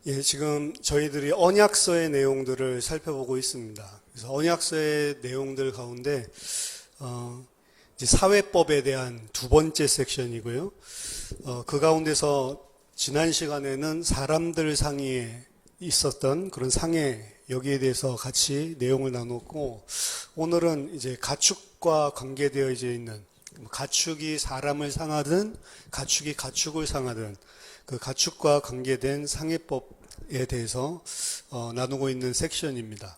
예, 지금 저희들이 언약서의 내용들을 살펴보고 있습니다. 그래서 언약서의 내용들 가운데 이제 사회법에 대한 두 번째 섹션이고요. 그 가운데서 지난 시간에는 사람들 상의에 있었던 그런 상해 여기에 대해서 같이 내용을 나눴고, 오늘은 이제 가축과 관계되어 있는, 가축이 사람을 상하든 가축이 가축을 상하든 그 가축과 관계된 상해법에 대해서 나누고 있는 섹션입니다.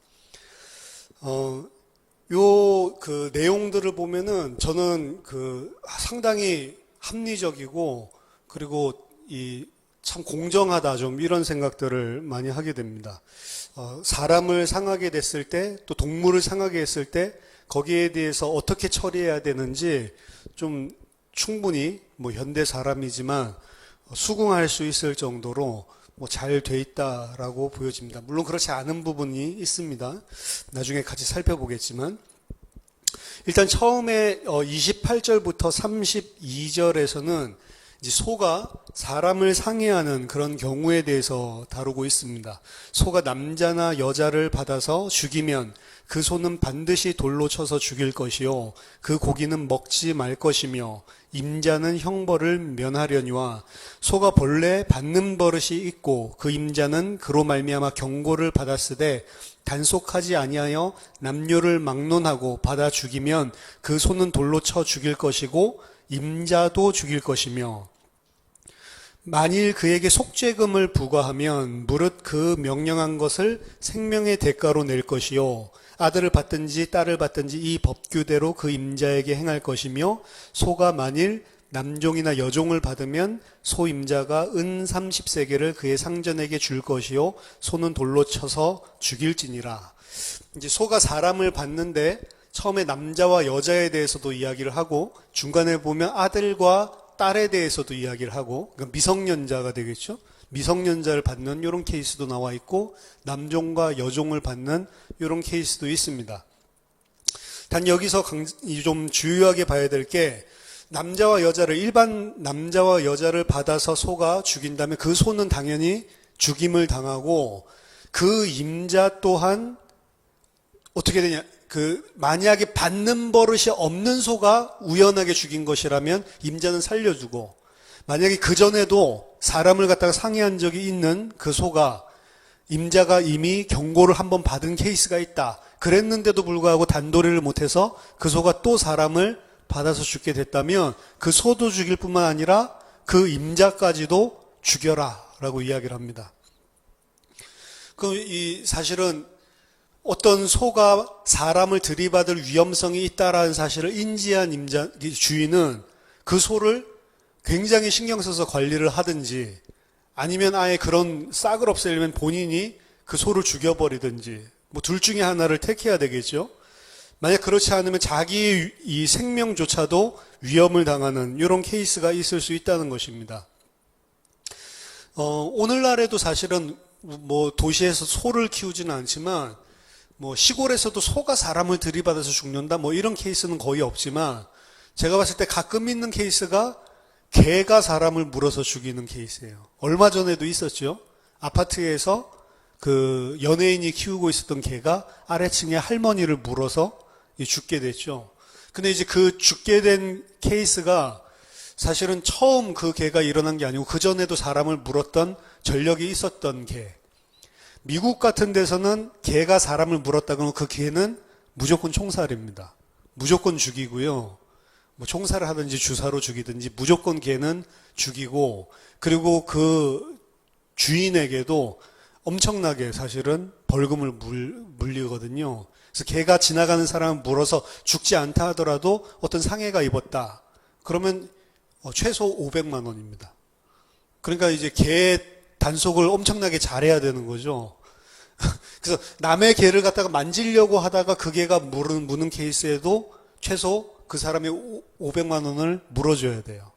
요 그 내용들을 보면은 저는 상당히 합리적이고, 그리고 참 공정하다, 좀 이런 생각들을 많이 하게 됩니다. 사람을 상하게 됐을 때, 또 동물을 상하게 했을 때 거기에 대해서 어떻게 처리해야 되는지 좀 충분히 현대 사람이지만 수긍할 수 있을 정도로 잘 돼 있다라고 보여집니다. 물론 그렇지 않은 부분이 있습니다. 나중에 같이 살펴보겠지만, 일단 처음에 28절부터 32절에서는 이제 소가 사람을 상해하는 그런 경우에 대해서 다루고 있습니다. 소가 남자나 여자를 받아서 죽이면 그 소는 반드시 돌로 쳐서 죽일 것이요, 그 고기는 먹지 말 것이며 임자는 형벌을 면하려니와, 소가 본래 받는 버릇이 있고 그 임자는 그로 말미암아 경고를 받았으되 단속하지 아니하여 남녀를 막론하고 받아 죽이면 그 소는 돌로 쳐 죽일 것이고 임자도 죽일 것이며, 만일 그에게 속죄금을 부과하면 무릇 그 명령한 것을 생명의 대가로 낼 것이요, 아들을 받든지 딸을 받든지 이 법규대로 그 임자에게 행할 것이며, 소가 만일 남종이나 여종을 받으면 소 임자가 은 30세겔을 그의 상전에게 줄 것이요, 소는 돌로 쳐서 죽일지니라. 이제 소가 사람을 받는데 처음에 남자와 여자에 대해서도 이야기를 하고, 중간에 보면 아들과 딸에 대해서도 이야기를 하고, 그러니까 미성년자가 되겠죠. 미성년자를 받는 이런 케이스도 나와 있고, 남종과 여종을 받는 이런 케이스도 있습니다. 단 여기서 좀 주의하게 봐야 될 게, 일반 남자와 여자를 받아서 소가 죽인다면 그 소는 당연히 죽임을 당하고, 그 임자 또한 어떻게 되냐, 만약에 받는 버릇이 없는 소가 우연하게 죽인 것이라면 임자는 살려주고, 만약에 그전에도 사람을 갖다가 상해한 적이 있는 그 소가, 임자가 이미 경고를 한번 받은 케이스가 있다, 그랬는데도 불구하고 단도리를 못해서 그 소가 또 사람을 받아서 죽게 됐다면 그 소도 죽일 뿐만 아니라 그 임자까지도 죽여라 라고 이야기를 합니다. 사실은 어떤 소가 사람을 들이받을 위험성이 있다라는 사실을 인지한 주인은 그 소를 굉장히 신경 써서 관리를 하든지, 아니면 아예 그런 싹을 없애려면 본인이 그 소를 죽여버리든지, 둘 중에 하나를 택해야 되겠죠. 만약 그렇지 않으면 자기의 이 생명조차도 위험을 당하는 이런 케이스가 있을 수 있다는 것입니다. 오늘날에도 사실은 도시에서 소를 키우지는 않지만, 시골에서도 소가 사람을 들이받아서 죽는다 이런 케이스는 거의 없지만, 제가 봤을 때 가끔 있는 케이스가 개가 사람을 물어서 죽이는 케이스예요. 얼마 전에도 있었죠. 아파트에서 그 연예인이 키우고 있었던 개가 아래층의 할머니를 물어서 죽게 됐죠. 근데 이제 그 죽게 된 케이스가 사실은 처음 그 개가 일어난 게 아니고 그전에도 사람을 물었던 전력이 있었던 개. 미국 같은 데서는 개가 사람을 물었다 그러면 그 개는 무조건 총살입니다. 무조건 죽이고요. 총살을 하든지 주사로 죽이든지 무조건 개는 죽이고, 그리고 그 주인에게도 엄청나게 사실은 벌금을 물리거든요. 그래서 개가 지나가는 사람을 물어서 죽지 않다 하더라도 어떤 상해가 입었다 그러면 최소 500만 원입니다. 그러니까 이제 개 단속을 엄청나게 잘해야 되는 거죠. 그래서 남의 개를 갖다가 만지려고 하다가 그 개가 무는 케이스에도 최소 그 사람이 500만 원을 물어줘야 돼요.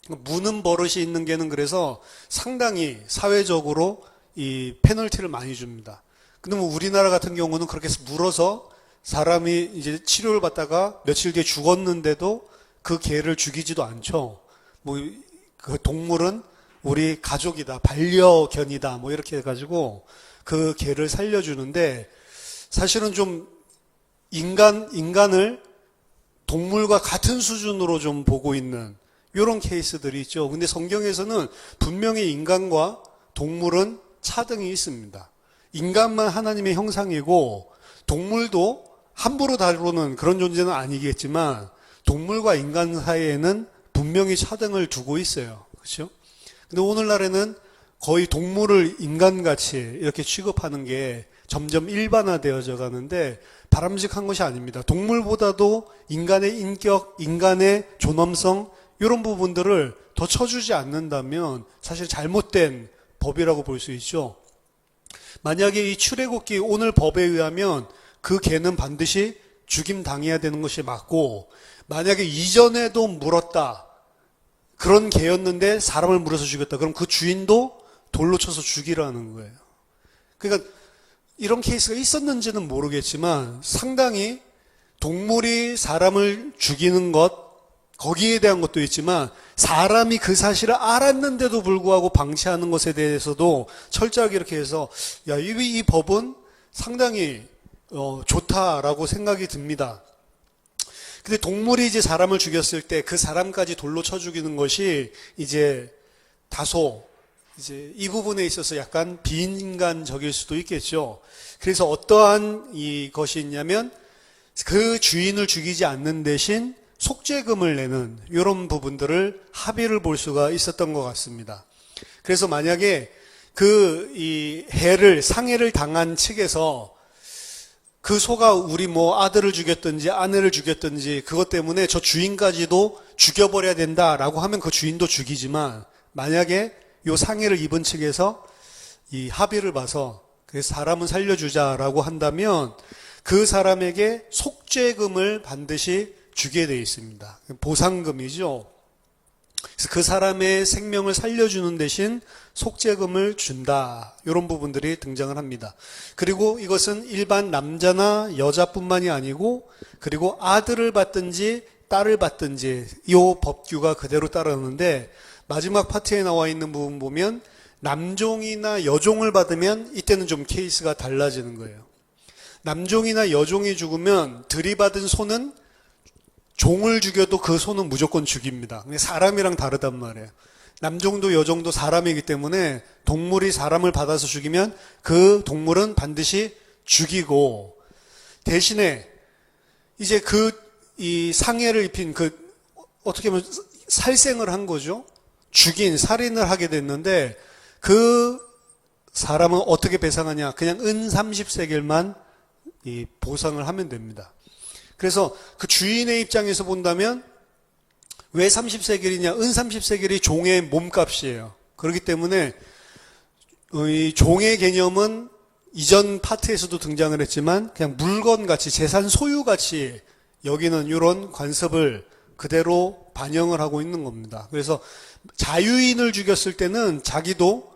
무는 버릇이 있는 개는 그래서 상당히 사회적으로 이 페널티를 많이 줍니다. 근데 우리나라 같은 경우는 그렇게 물어서 사람이 이제 치료를 받다가 며칠 뒤에 죽었는데도 그 개를 죽이지도 않죠. 그 동물은 우리 가족이다, 반려견이다, 뭐 이렇게 해가지고 그 개를 살려주는데 사실은 좀 인간을 동물과 같은 수준으로 좀 보고 있는 이런 케이스들이 있죠. 근데 성경에서는 분명히 인간과 동물은 차등이 있습니다. 인간만 하나님의 형상이고 동물도 함부로 다루는 그런 존재는 아니겠지만 동물과 인간 사이에는 분명히 차등을 두고 있어요. 그렇죠? 근데 오늘날에는 거의 동물을 인간같이 이렇게 취급하는 게 점점 일반화되어져 가는데 바람직한 것이 아닙니다. 동물보다도 인간의 인격, 인간의 존엄성 이런 부분들을 더 쳐주지 않는다면 사실 잘못된 법이라고 볼 수 있죠. 만약에 이 출애굽기 오늘 법에 의하면 그 개는 반드시 죽임 당해야 되는 것이 맞고, 만약에 이전에도 물었다, 그런 개였는데 사람을 물어서 죽였다, 그럼 그 주인도 돌로 쳐서 죽이라는 거예요. 그러니까 이런 케이스가 있었는지는 모르겠지만 상당히 동물이 사람을 죽이는 것, 거기에 대한 것도 있지만 사람이 그 사실을 알았는데도 불구하고 방치하는 것에 대해서도 철저하게 이렇게 해서 이 법은 상당히 좋다라고 생각이 듭니다. 근데 동물이 이제 사람을 죽였을 때 그 사람까지 돌로 쳐 죽이는 것이 이제 다소 이제 이 부분에 있어서 약간 비인간적일 수도 있겠죠. 그래서 어떠한 것이 있냐면 그 주인을 죽이지 않는 대신 속죄금을 내는 이런 부분들을 합의를 볼 수가 있었던 것 같습니다. 그래서 만약에 이 상해를 당한 측에서 그 소가 우리 아들을 죽였든지 아내를 죽였든지 그것 때문에 저 주인까지도 죽여버려야 된다라고 하면 그 주인도 죽이지만, 만약에 요 상해를 입은 측에서 이 합의를 봐서 그 사람은 살려주자라고 한다면 그 사람에게 속죄금을 반드시 주게 되어 있습니다. 보상금이죠. 그래서 그 사람의 생명을 살려주는 대신 속죄금을 준다, 이런 부분들이 등장을 합니다. 그리고 이것은 일반 남자나 여자뿐만이 아니고, 그리고 아들을 받든지 딸을 받든지 이 법규가 그대로 따르는데, 마지막 파트에 나와 있는 부분 보면 남종이나 여종을 받으면 이때는 좀 케이스가 달라지는 거예요. 남종이나 여종이 죽으면 들이받은 소는 종을 죽여도 그 소는 무조건 죽입니다. 사람이랑 다르단 말이에요. 남종도 여종도 사람이기 때문에 동물이 사람을 받아서 죽이면 그 동물은 반드시 죽이고, 대신에 이제 이 상해를 입힌 어떻게 보면 살생을 한 거죠. 살인을 하게 됐는데 그 사람은 어떻게 배상하냐? 그냥 은 30세겔만 보상을 하면 됩니다. 그래서 그 주인의 입장에서 본다면 왜 30세겔이냐? 은 30세겔이 종의 몸값이에요. 그렇기 때문에 이 종의 개념은 이전 파트에서도 등장을 했지만 그냥 물건같이, 재산 소유같이 여기는 이런 관습을 그대로 반영을 하고 있는 겁니다. 그래서 자유인을 죽였을 때는 자기도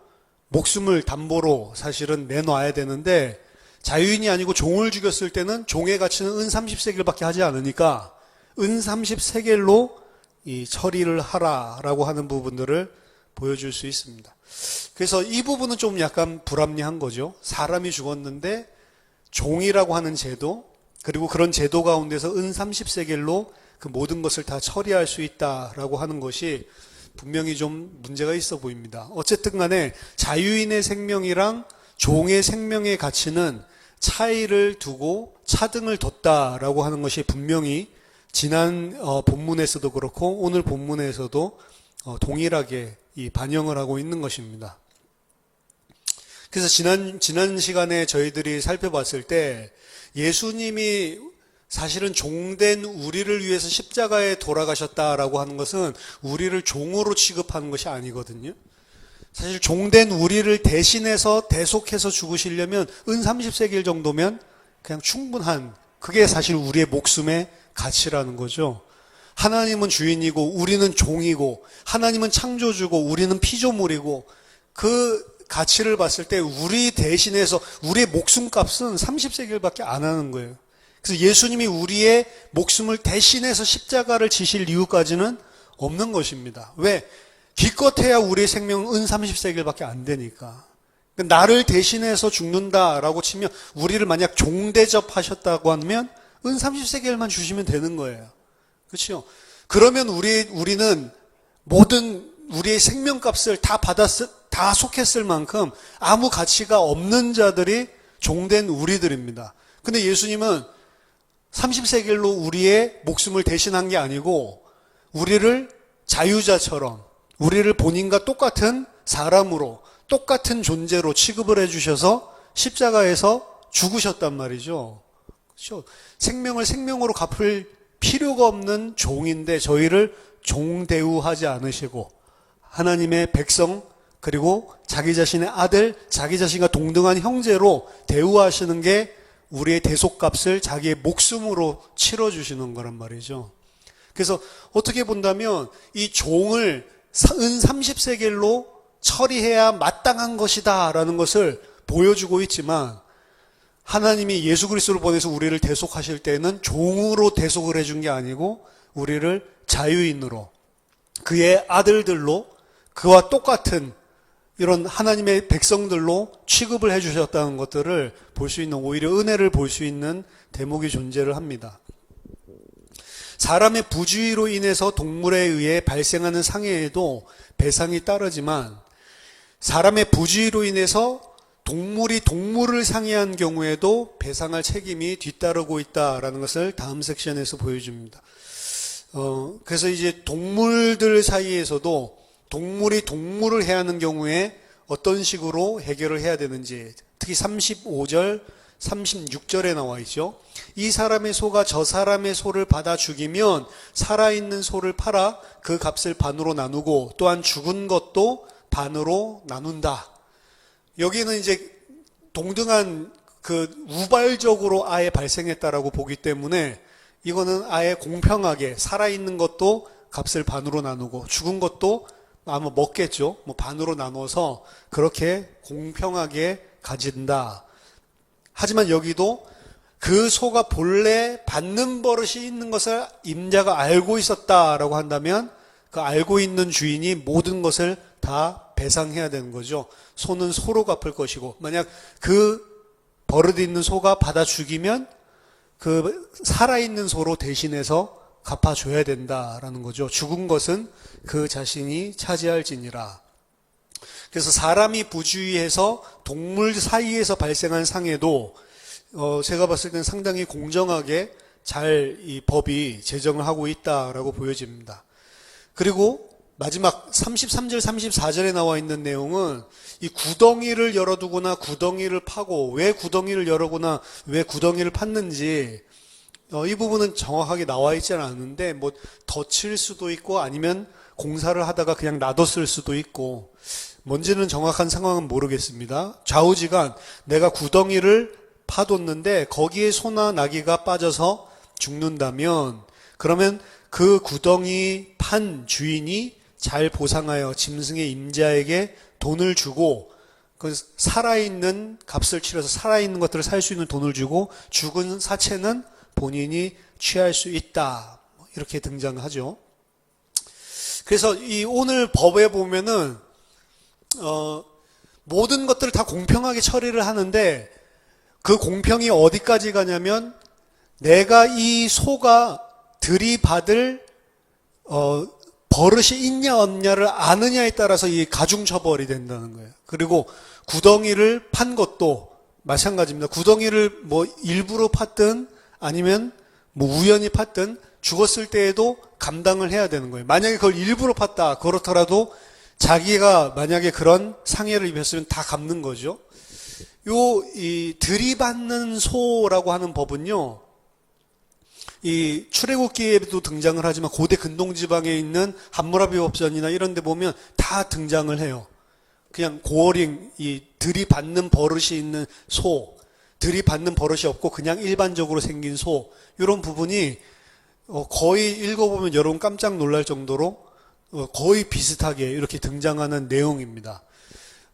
목숨을 담보로 사실은 내놔야 되는데, 자유인이 아니고 종을 죽였을 때는 종의 가치는 은 30세겔밖에 하지 않으니까 은 30세겔로 처리를 하라라고 하는 부분들을 보여줄 수 있습니다. 그래서 이 부분은 좀 약간 불합리한 거죠. 사람이 죽었는데 종이라고 하는 제도, 그리고 그런 제도 가운데서 은 30세겔로 그 모든 것을 다 처리할 수 있다라고 하는 것이 분명히 좀 문제가 있어 보입니다. 어쨌든 간에 자유인의 생명이랑 종의 생명의 가치는 차이를 두고 차등을 뒀다라고 하는 것이 분명히 지난 본문에서도 그렇고 오늘 본문에서도 동일하게 반영을 하고 있는 것입니다. 그래서 지난 시간에 저희들이 살펴봤을 때 예수님이 사실은 종된 우리를 위해서 십자가에 돌아가셨다라고 하는 것은 우리를 종으로 취급하는 것이 아니거든요. 사실 종된 우리를 대신해서 대속해서 죽으시려면 은 30세겔 정도면 그냥 충분한, 그게 사실 우리의 목숨의 가치라는 거죠. 하나님은 주인이고 우리는 종이고, 하나님은 창조주고 우리는 피조물이고, 그 가치를 봤을 때 우리 대신해서 우리의 목숨값은 30세겔밖에 안 하는 거예요. 그래서 예수님이 우리의 목숨을 대신해서 십자가를 지실 이유까지는 없는 것입니다. 왜? 기껏해야 우리의 생명은 은 30세겔밖에 안 되니까. 나를 대신해서 죽는다라고 치면 우리를 만약 종대접하셨다고 하면 은 30세겔만 주시면 되는 거예요. 그렇죠? 그러면 우리는 모든 우리의 생명값을 다 속했을 만큼 아무 가치가 없는 자들이 종된 우리들입니다. 근데 예수님은 30세겔로 우리의 목숨을 대신한 게 아니고 우리를 자유자처럼 우리를 본인과 똑같은 사람으로 똑같은 존재로 취급을 해주셔서 십자가에서 죽으셨단 말이죠. 그렇죠? 생명을 생명으로 갚을 필요가 없는 종인데 저희를 종 대우하지 않으시고 하나님의 백성 그리고 자기 자신의 아들, 자기 자신과 동등한 형제로 대우하시는 게 우리의 대속값을 자기의 목숨으로 치러주시는 거란 말이죠. 그래서 어떻게 본다면 이 종을 은 30세겔로 처리해야 마땅한 것이다 라는 것을 보여주고 있지만 하나님이 예수 그리스도를 보내서 우리를 대속하실 때는 종으로 대속을 해준 게 아니고 우리를 자유인으로 그의 아들들로 그와 똑같은 이런 하나님의 백성들로 취급을 해주셨다는 것들을 볼 수 있는 오히려 은혜를 볼 수 있는 대목이 존재를 합니다. 사람의 부주의로 인해서 동물에 의해 발생하는 상해에도 배상이 따르지만 사람의 부주의로 인해서 동물이 동물을 상해한 경우에도 배상할 책임이 뒤따르고 있다라는 것을 다음 섹션에서 보여줍니다. 그래서 이제 동물들 사이에서도 동물이 동물을 해하는 경우에 어떤 식으로 해결을 해야 되는지 특히 35절, 36절에 나와 있죠. 이 사람의 소가 저 사람의 소를 받아 죽이면 살아있는 소를 팔아 그 값을 반으로 나누고 또한 죽은 것도 반으로 나눈다. 여기는 이제 동등한 우발적으로 아예 발생했다라고 보기 때문에 이거는 아예 공평하게 살아있는 것도 값을 반으로 나누고 죽은 것도 아마 먹겠죠. 반으로 나눠서 그렇게 공평하게 가진다. 하지만 여기도 그 소가 본래 받는 버릇이 있는 것을 임자가 알고 있었다라고 한다면 그 알고 있는 주인이 모든 것을 다 배상해야 되는 거죠. 소는 소로 갚을 것이고 만약 그 버릇 있는 소가 받아 죽이면 그 살아있는 소로 대신해서 갚아줘야 된다라는 거죠. 죽은 것은 그 자신이 차지할지니라. 그래서 사람이 부주의해서 동물 사이에서 발생한 상해도 제가 봤을 때는 상당히 공정하게 잘 이 법이 제정을 하고 있다라고 보여집니다. 그리고 마지막 33절, 34절에 나와 있는 내용은 이 구덩이를 열어두거나 구덩이를 파고 왜 구덩이를 열어거나 왜 구덩이를 팠는지 이 부분은 정확하게 나와 있지는 않은데 덧칠 수도 있고 아니면 공사를 하다가 그냥 놔뒀을 수도 있고 뭔지는 정확한 상황은 모르겠습니다. 좌우지간 내가 구덩이를 파뒀는데 거기에 소나 나귀가 빠져서 죽는다면 그러면 그 구덩이 판 주인이 잘 보상하여 짐승의 임자에게 돈을 주고 그 살아있는 값을 치러서 살아있는 것들을 살 수 있는 돈을 주고 죽은 사체는 본인이 취할 수 있다. 이렇게 등장하죠. 그래서 이 오늘 법에 보면은 모든 것들을 다 공평하게 처리를 하는데 그 공평이 어디까지 가냐면 내가 이 소가 들이받을 버릇이 있냐 없냐를 아느냐에 따라서 이 가중처벌이 된다는 거예요. 그리고 구덩이를 판 것도 마찬가지입니다. 구덩이를 일부러 팠든 아니면 우연히 팠든 죽었을 때에도 감당을 해야 되는 거예요. 만약에 그걸 일부러 팠다 그렇더라도 자기가 만약에 그런 상해를 입혔으면 다 갚는 거죠. 이 들이받는 소라고 하는 법은요. 이 출애굽기에도 등장을 하지만 고대 근동지방에 있는 함무라비 법전이나 이런 데 보면 다 등장을 해요. 그냥 고어링 이 들이받는 버릇이 있는 소, 들이받는 버릇이 없고 그냥 일반적으로 생긴 소 이런 부분이 거의 읽어보면 여러분 깜짝 놀랄 정도로 거의 비슷하게 이렇게 등장하는 내용입니다.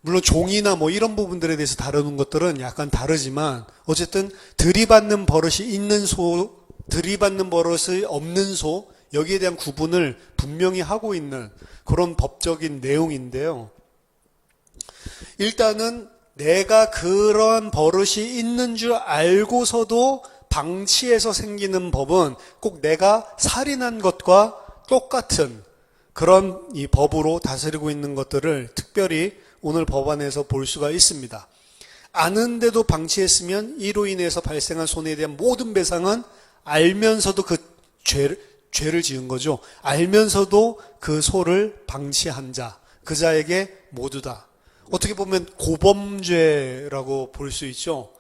물론 종이나 이런 부분들에 대해서 다루는 것들은 약간 다르지만 어쨌든 들이받는 버릇이 있는 소, 들이받는 버릇이 없는 소 여기에 대한 구분을 분명히 하고 있는 그런 법적인 내용인데요. 일단은 내가 그런 버릇이 있는 줄 알고서도 방치해서 생기는 법은 꼭 내가 살인한 것과 똑같은 그런 이 법으로 다스리고 있는 것들을 특별히 오늘 법안에서 볼 수가 있습니다. 아는데도 방치했으면 이로 인해서 발생한 손해에 대한 모든 배상은 알면서도 그 죄를 지은 거죠. 알면서도 그 소를 방치한 자, 그 자에게 모두 다. 어떻게 보면 고범죄라고 볼 수 있죠.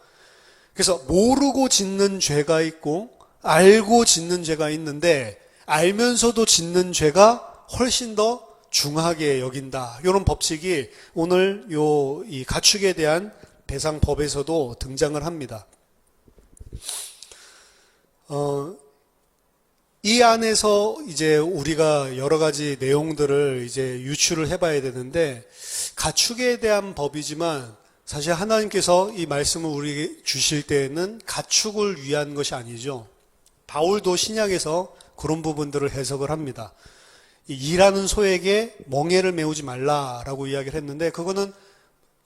그래서 모르고 짓는 죄가 있고 알고 짓는 죄가 있는데 알면서도 짓는 죄가 훨씬 더 중하게 여긴다. 이런 법칙이 오늘 이 가축에 대한 배상법에서도 등장을 합니다. 이 안에서 이제 우리가 여러 가지 내용들을 이제 유추를 해봐야 되는데, 가축에 대한 법이지만 사실 하나님께서 이 말씀을 우리에게 주실 때에는 가축을 위한 것이 아니죠. 바울도 신약에서 그런 부분들을 해석을 합니다. 일하는 소에게 멍에를 메우지 말라라고 이야기를 했는데, 그거는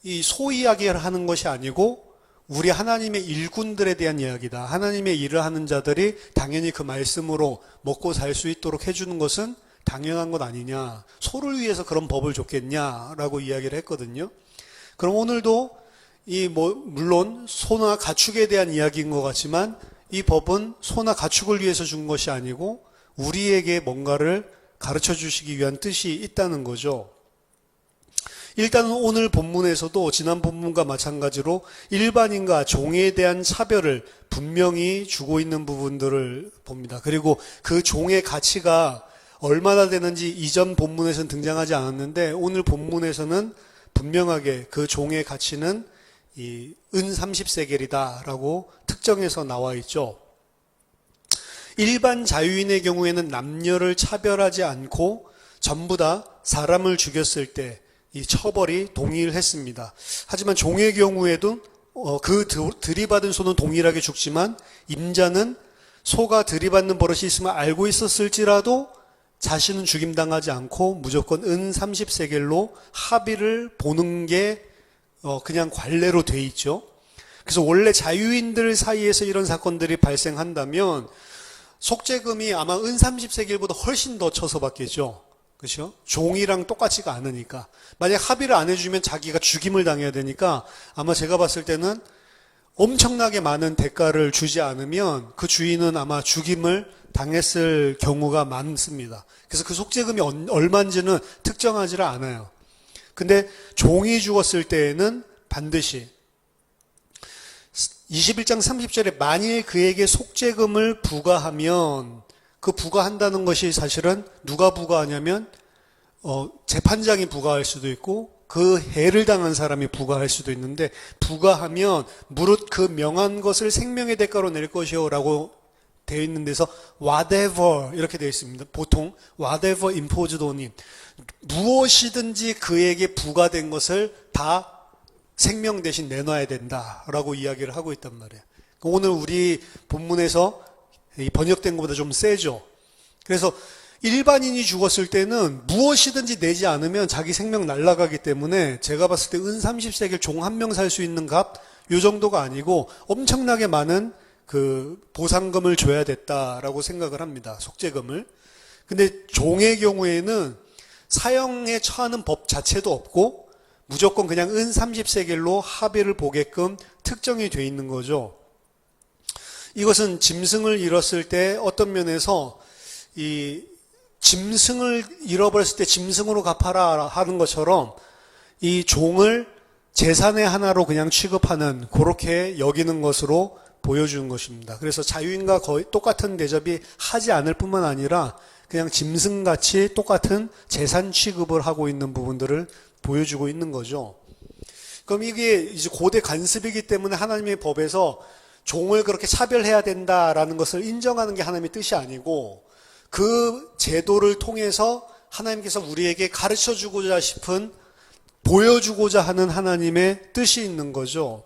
이 소 이야기를 하는 것이 아니고 우리 하나님의 일꾼들에 대한 이야기다. 하나님의 일을 하는 자들이 당연히 그 말씀으로 먹고 살 수 있도록 해주는 것은 당연한 것 아니냐. 소를 위해서 그런 법을 줬겠냐라고 이야기를 했거든요. 그럼 오늘도 물론 소나 가축에 대한 이야기인 것 같지만 이 법은 소나 가축을 위해서 준 것이 아니고 우리에게 뭔가를 가르쳐 주시기 위한 뜻이 있다는 거죠. 일단은 오늘 본문에서도 지난 본문과 마찬가지로 일반인과 종에 대한 차별을 분명히 주고 있는 부분들을 봅니다. 그리고 그 종의 가치가 얼마나 되는지 이전 본문에서는 등장하지 않았는데 오늘 본문에서는 분명하게 그 종의 가치는 이 은 30세겔이다라고 특정해서 나와 있죠. 일반 자유인의 경우에는 남녀를 차별하지 않고 전부 다 사람을 죽였을 때 이 처벌이 동일했습니다. 하지만 종의 경우에도 그 들이받은 소는 동일하게 죽지만 임자는 소가 들이받는 버릇이 있으면 알고 있었을지라도 자신은 죽임당하지 않고 무조건 은 30세겔로 합의를 보는 게 그냥 관례로 돼 있죠. 그래서 원래 자유인들 사이에서 이런 사건들이 발생한다면 속죄금이 아마 은 30세겔보다 훨씬 더 쳐서 받겠죠. 그렇죠? 종이랑 똑같지가 않으니까. 만약 합의를 안 해주면 자기가 죽임을 당해야 되니까 아마 제가 봤을 때는 엄청나게 많은 대가를 주지 않으면 그 주인은 아마 죽임을 당했을 경우가 많습니다. 그래서 그 속죄금이 얼마인지는 특정하지를 않아요. 근데 종이 죽었을 때에는 반드시 21장 30절에 만일 그에게 속죄금을 부과하면 그 부과한다는 것이 사실은 누가 부과하냐면 재판장이 부과할 수도 있고 그 해를 당한 사람이 부과할 수도 있는데 부과하면 무릇 그 명한 것을 생명의 대가로 낼 것이요 라고 되어 있는 데서 whatever 이렇게 되어 있습니다. 보통 whatever imposed on him 무엇이든지 그에게 부과된 것을 다 생명 대신 내놔야 된다라고 이야기를 하고 있단 말이에요. 오늘 우리 본문에서 이 번역된 것보다 좀 세죠. 그래서 일반인이 죽었을 때는 무엇이든지 내지 않으면 자기 생명 날아가기 때문에 제가 봤을 때 은 30세겔 종 한 명 살 수 있는 값 요 정도가 아니고 엄청나게 많은 그 보상금을 줘야 됐다라고 생각을 합니다. 속죄금을. 근데 종의 경우에는 사형에 처하는 법 자체도 없고 무조건 그냥 은 30세겔로 합의를 보게끔 특정이 돼 있는 거죠. 이것은 짐승을 잃었을 때 어떤 면에서 이 짐승을 잃어버렸을 때 짐승으로 갚아라 하는 것처럼 이 종을 재산의 하나로 그냥 취급하는 그렇게 여기는 것으로 보여주는 것입니다. 그래서 자유인과 거의 똑같은 대접이 하지 않을 뿐만 아니라 그냥 짐승같이 똑같은 재산 취급을 하고 있는 부분들을 보여주고 있는 거죠. 그럼 이게 이제 고대 관습이기 때문에 하나님의 법에서 종을 그렇게 차별해야 된다라는 것을 인정하는 게 하나님의 뜻이 아니고 그 제도를 통해서 하나님께서 우리에게 가르쳐주고자 싶은 보여주고자 하는 하나님의 뜻이 있는 거죠.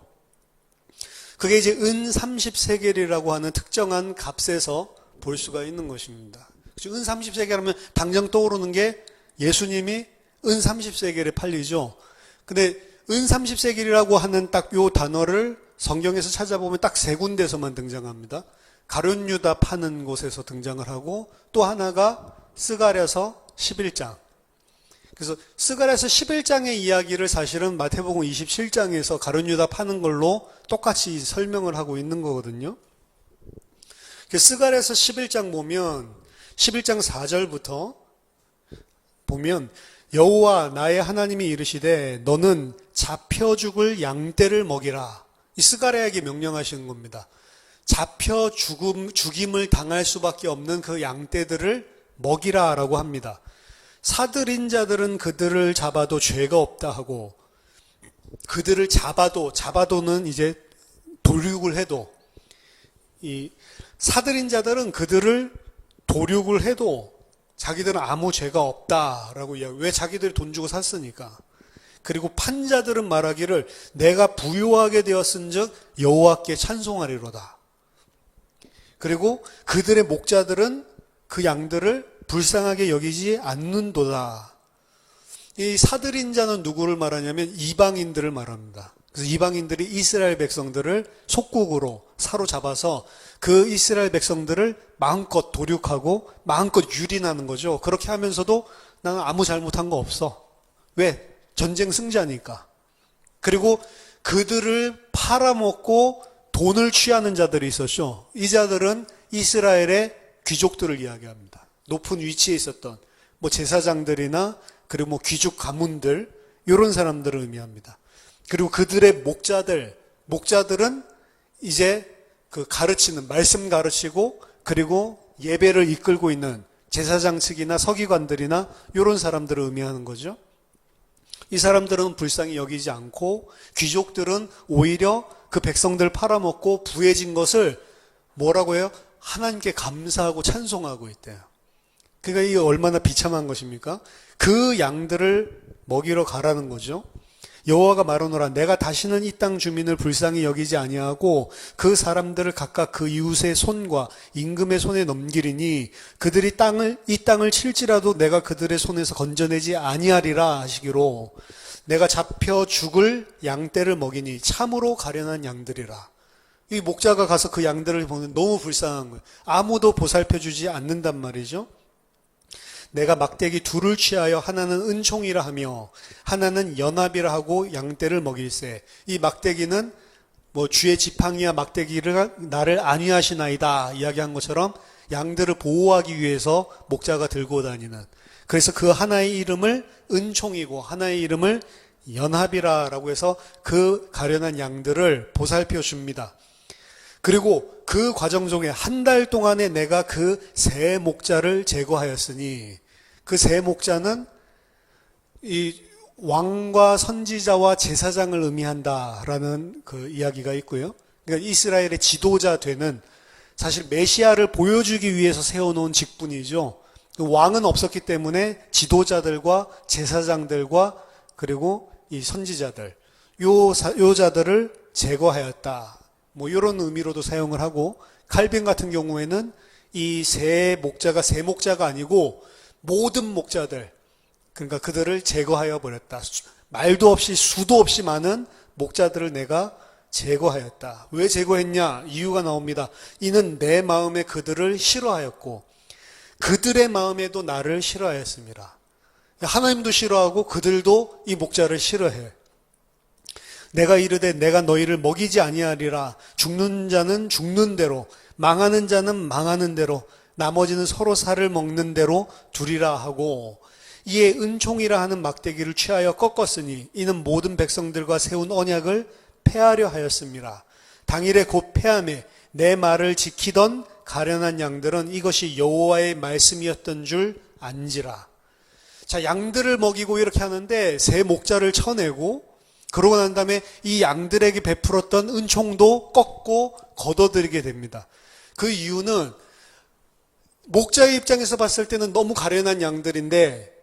그게 이제 은 30세겔이라고 하는 특정한 값에서 볼 수가 있는 것입니다. 은 30세겔 하면 당장 떠오르는 게 예수님이 은 30세겔에 팔리죠. 근데 은 30세겔이라고 하는 딱 요 단어를 성경에서 찾아보면 딱 세 군데서만 등장합니다. 가룟 유다 파는 곳에서 등장을 하고, 또 하나가 스가랴서 11장. 그래서 스가랴서 11장의 이야기를 사실은 마태복음 27장에서 가룟 유다 파는 걸로 똑같이 설명을 하고 있는 거거든요. 스가랴서 11장 보면 11장 4절부터 보면 여호와 나의 하나님이 이르시되 너는 잡혀 죽을 양떼를 먹이라. 이 스가랴에게 명령하시는 겁니다. 잡혀 죽임을 당할 수밖에 없는 그 양떼들을 먹이라라고 합니다. 사들인 자들은 그들을 잡아도 죄가 없다 하고, 그들을 잡아도는 이제 도륙을 해도, 이 사들인 자들은 그들을 도륙을 해도 자기들은 아무 죄가 없다라고 이야기해요. 왜? 자기들이 돈 주고 샀으니까. 그리고 판자들은 말하기를 내가 부유하게 되었은즉 여호와께 찬송하리로다. 그리고 그들의 목자들은 그 양들을 불쌍하게 여기지 않는도다. 이 사들인 자는 누구를 말하냐면 이방인들을 말합니다. 그래서 이방인들이 이스라엘 백성들을 속국으로 사로잡아서 그 이스라엘 백성들을 마음껏 도륙하고 마음껏 유린하는 거죠. 그렇게 하면서도 나는 아무 잘못한 거 없어. 왜? 전쟁 승자니까. 그리고 그들을 팔아먹고 돈을 취하는 자들이 있었죠. 이 자들은 이스라엘의 귀족들을 이야기합니다. 높은 위치에 있었던 제사장들이나 그리고 귀족 가문들, 이런 사람들을 의미합니다. 그리고 그들의 목자들은 이제 그 가르치는, 말씀 가르치고 그리고 예배를 이끌고 있는 제사장 측이나 서기관들이나 이런 사람들을 의미하는 거죠. 이 사람들은 불쌍히 여기지 않고 귀족들은 오히려 그 백성들 팔아먹고 부해진 것을 뭐라고 해요? 하나님께 감사하고 찬송하고 있대요. 그러니까 이게 얼마나 비참한 것입니까? 그 양들을 먹이러 가라는 거죠. 여호와가 말하노라 내가 다시는 이 땅 주민을 불쌍히 여기지 아니하고 그 사람들을 각각 그 이웃의 손과 임금의 손에 넘기리니 그들이 이 땅을 칠지라도 내가 그들의 손에서 건져내지 아니하리라 하시기로 내가 잡혀 죽을 양떼를 먹이니 참으로 가련한 양들이라. 이 목자가 가서 그 양들을 보면 너무 불쌍한 거예요. 아무도 보살펴주지 않는단 말이죠. 내가 막대기 둘을 취하여 하나는 은총이라 하며 하나는 연합이라 하고 양떼를 먹일세. 이 막대기는 주의 지팡이와 막대기를 나를 안위하시나이다 이야기한 것처럼 양들을 보호하기 위해서 목자가 들고 다니는. 그래서 그 하나의 이름을 은총이고 하나의 이름을 연합이라라고 해서 그 가련한 양들을 보살펴 줍니다. 그리고 그 과정 중에 한 달 동안에 내가 그 세 목자를 제거하였으니, 그 세 목자는 이 왕과 선지자와 제사장을 의미한다라는 그 이야기가 있고요. 그러니까 이스라엘의 지도자 되는, 사실 메시아를 보여주기 위해서 세워놓은 직분이죠. 왕은 없었기 때문에 지도자들과 제사장들과 그리고 이 선지자들, 요 자들을 제거하였다. 이런 의미로도 사용을 하고, 칼빈 같은 경우에는 이 세 목자가 아니고 모든 목자들, 그러니까 그들을 제거하여 버렸다. 말도 없이 수도 없이 많은 목자들을 내가 제거하였다. 왜 제거했냐? 이유가 나옵니다. 이는 내 마음에 그들을 싫어하였고 그들의 마음에도 나를 싫어하였습니다. 하나님도 싫어하고 그들도 이 목자를 싫어해. 내가 이르되 내가 너희를 먹이지 아니하리라. 죽는 자는 죽는 대로, 망하는 자는 망하는 대로, 나머지는 서로 살을 먹는 대로 두리라 하고, 이에 은총이라 하는 막대기를 취하여 꺾었으니 이는 모든 백성들과 세운 언약을 폐하려 하였습니다. 당일에 곧 폐함에 내 말을 지키던 가련한 양들은 이것이 여호와의 말씀이었던 줄 안지라. 자, 양들을 먹이고 이렇게 하는데 새 목자를 쳐내고, 그러고 난 다음에 이 양들에게 베풀었던 은총도 꺾고 걷어들이게 됩니다. 그 이유는 목자의 입장에서 봤을 때는 너무 가련한 양들인데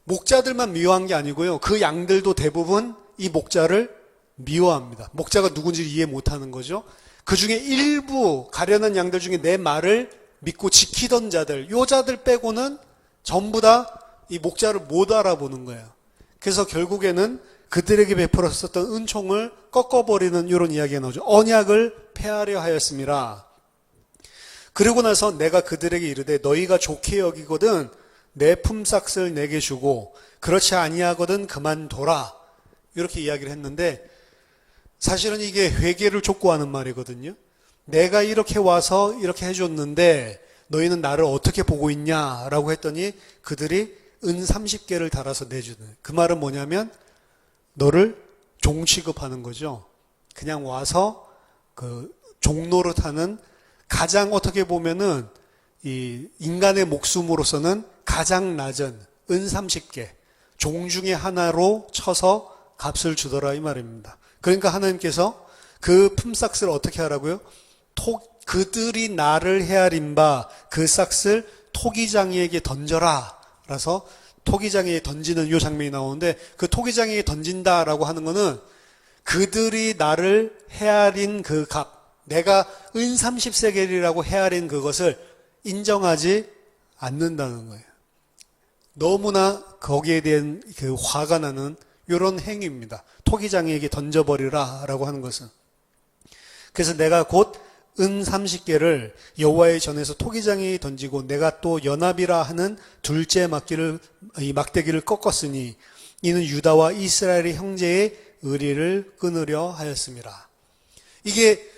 목자들만 미워한 게 아니고요. 그 양들도 대부분 이 목자를 미워합니다. 목자가 누군지 이해 못하는 거죠. 그 중에 일부 가련한 양들 중에 내 말을 믿고 지키던 자들, 요 자들 빼고는 전부 다 이 목자를 못 알아보는 거예요. 그래서 결국에는 그들에게 베풀었었던 은총을 꺾어버리는 이런 이야기가 나오죠. 언약을 폐하려 하였습니다. 그리고 나서 내가 그들에게 이르되 너희가 좋게 여기거든 내 품삯을 내게 주고 그렇지 아니하거든 그만둬라. 이렇게 이야기를 했는데 사실은 이게 회개를 촉구하는 말이거든요. 내가 이렇게 와서 이렇게 해줬는데 너희는 나를 어떻게 보고 있냐라고 했더니 그들이 은 30개를 달아서 내주는. 그 말은 뭐냐면 너를 종 취급하는 거죠. 그냥 와서 그 종노릇하는 가장 어떻게 보면은 이 인간의 목숨으로서는 가장 낮은 은 30개 종 중에 하나로 쳐서 값을 주더라 이 말입니다. 그러니까 하나님께서 그 품삯을 어떻게 하라고요? 그들이 나를 헤아린 바 그 싹을 토기장이에게 던져라. 라서 토기장이에게 던지는 이 장면이 나오는데 그 토기장이에게 던진다라고 하는 거는 그들이 나를 헤아린 그 값, 내가 은 30세겔이라고 헤아린 그것을 인정하지 않는다는 거예요. 너무나 거기에 대한 그 화가 나는 이런 행위입니다. 토기장이에게 던져버리라 라고 하는 것은. 그래서 내가 곧 은 30개를 여호와의 전에서 토기장이 던지고 내가 또 연합이라 하는 둘째 막대기를 꺾었으니 이는 유다와 이스라엘의 형제의 의리를 끊으려 하였습니다. 이게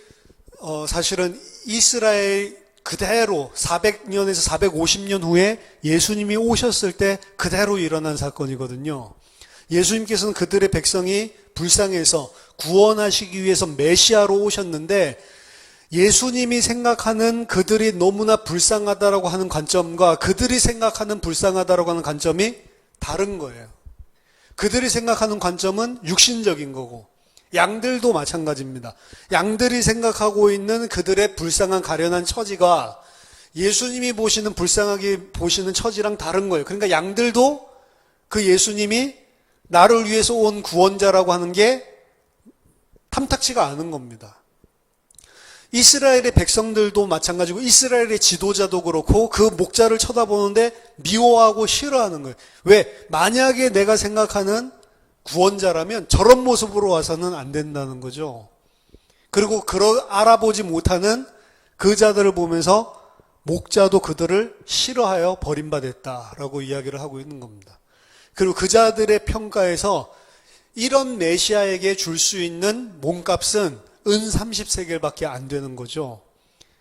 사실은 이스라엘 그대로 400년에서 450년 후에 예수님이 오셨을 때 그대로 일어난 사건이거든요. 예수님께서는 그들의 백성이 불쌍해서 구원하시기 위해서 메시아로 오셨는데 예수님이 생각하는 그들이 너무나 불쌍하다라고 하는 관점과 그들이 생각하는 불쌍하다라고 하는 관점이 다른 거예요. 그들이 생각하는 관점은 육신적인 거고 양들도 마찬가지입니다. 양들이 생각하고 있는 그들의 불쌍한 가련한 처지가 예수님이 보시는 불쌍하게 보시는 처지랑 다른 거예요. 그러니까 양들도 그 예수님이 나를 위해서 온 구원자라고 하는 게 탐탁치가 않은 겁니다. 이스라엘의 백성들도 마찬가지고 이스라엘의 지도자도 그렇고 그 목자를 쳐다보는데 미워하고 싫어하는 거예요. 왜? 만약에 내가 생각하는 구원자라면 저런 모습으로 와서는 안 된다는 거죠. 그리고 알아보지 못하는 그 자들을 보면서 목자도 그들을 싫어하여 버림받았다라고 이야기를 하고 있는 겁니다. 그리고 그 자들의 평가에서 이런 메시아에게 줄 수 있는 몸값은 은 30세겔밖에 안 되는 거죠.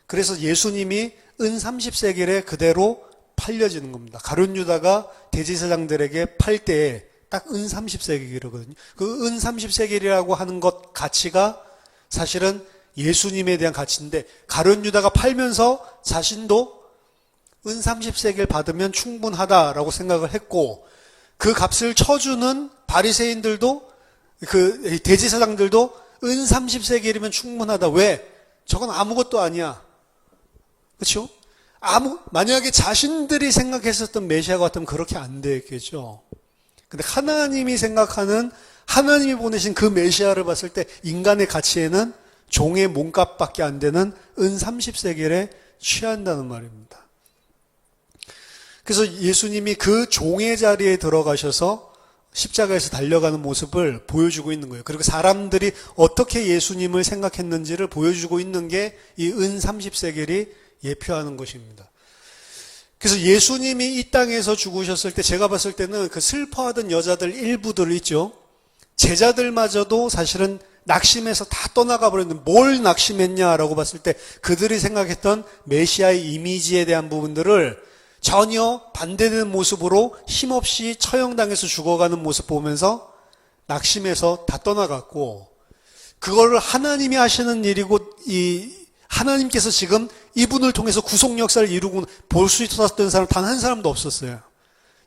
그래서 예수님이 은 30세겔에 그대로 팔려지는 겁니다. 가룟 유다가 대제사장들에게 팔 때에 딱 은 30세겔이거든요. 그 은 30세겔이라고 하는 것 가치가 사실은 예수님에 대한 가치인데 가룟 유다가 팔면서 자신도 은 30세겔 받으면 충분하다라고 생각을 했고 그 값을 쳐주는 바리새인들도 그 대제사장들도 은 30세겔이면 충분하다. 왜? 저건 아무것도 아니야. 그렇죠? 만약에 자신들이 생각했었던 메시아 같으면 그렇게 안 되겠죠. 근데 하나님이 생각하는 하나님이 보내신 그 메시아를 봤을 때 인간의 가치에는 종의 몸값밖에 안 되는 은 30세겔에 취한다는 말입니다. 그래서 예수님이 그 종의 자리에 들어가셔서 십자가에서 달려가는 모습을 보여주고 있는 거예요. 그리고 사람들이 어떻게 예수님을 생각했는지를 보여주고 있는 게 이 은 30세겔이 예표하는 것입니다. 그래서 예수님이 이 땅에서 죽으셨을 때 제가 봤을 때는 그 슬퍼하던 여자들 일부들 있죠. 제자들마저도 사실은 낙심해서 다 떠나가 버렸는데 뭘 낙심했냐라고 봤을 때 그들이 생각했던 메시아의 이미지에 대한 부분들을 전혀 반대되는 모습으로 힘없이 처형당해서 죽어가는 모습 보면서 낙심해서 다 떠나갔고 그거를 하나님이 하시는 일이고 하나님께서 지금 이분을 통해서 구속 역사를 이루고 볼 수 있었던 사람 단 한 사람도 없었어요.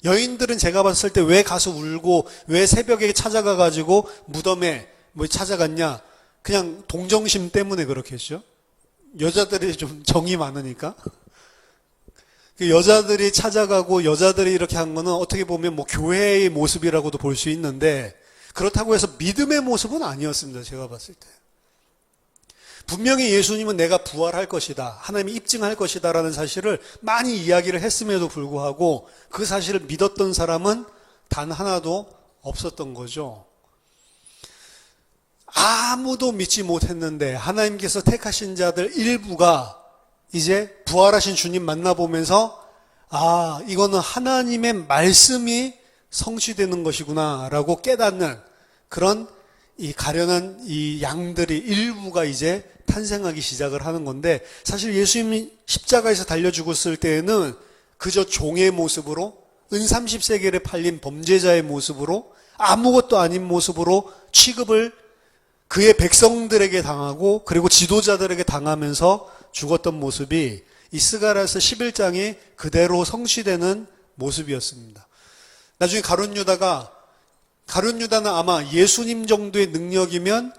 여인들은 제가 봤을 때 왜 가서 울고 왜 새벽에 찾아가가지고 무덤에 찾아갔냐 그냥 동정심 때문에 그렇겠죠. 여자들이 좀 정이 많으니까 여자들이 찾아가고 여자들이 이렇게 한 거는 어떻게 보면 교회의 모습이라고도 볼 수 있는데 그렇다고 해서 믿음의 모습은 아니었습니다. 제가 봤을 때. 분명히 예수님은 내가 부활할 것이다, 하나님이 입증할 것이다 라는 사실을 많이 이야기를 했음에도 불구하고 그 사실을 믿었던 사람은 단 하나도 없었던 거죠. 아무도 믿지 못했는데 하나님께서 택하신 자들 일부가 이제 부활하신 주님 만나보면서 이거는 하나님의 말씀이 성취되는 것이구나 라고 깨닫는 그런 이 가련한 이 양들이 일부가 이제 탄생하기 시작을 하는 건데, 사실 예수님이 십자가에서 달려 죽었을 때에는 그저 종의 모습으로, 은 30세겔에 팔린 범죄자의 모습으로, 아무것도 아닌 모습으로 취급을 그의 백성들에게 당하고 그리고 지도자들에게 당하면서 죽었던 모습이 이 스가랴서 11장이 그대로 성취되는 모습이었습니다. 나중에 가룟 유다는 아마 예수님 정도의 능력이면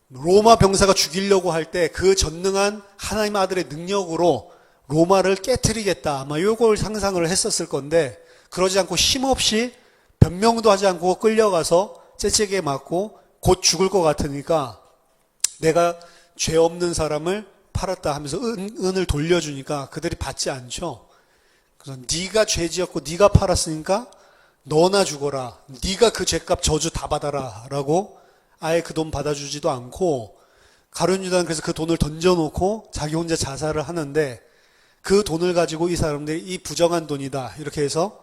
로마 병사가 죽이려고 할 때 그 전능한 하나님 아들의 능력으로 로마를 깨트리겠다, 아마 요걸 상상을 했었을 건데, 그러지 않고 힘없이 변명도 하지 않고 끌려가서 째째게 맞고 곧 죽을 것 같으니까 내가 죄 없는 사람을 팔았다 하면서 은을 돌려주니까 그들이 받지 않죠. 그래서 네가 죄 지었고 네가 팔았으니까 너나 죽어라, 네가 그 죄값 저주 다 받아라 라고 아예 그 돈 받아주지도 않고, 가룟 유다는 그래서 그 돈을 던져놓고 자기 혼자 자살을 하는데, 그 돈을 가지고 이 사람들이 이 부정한 돈이다 이렇게 해서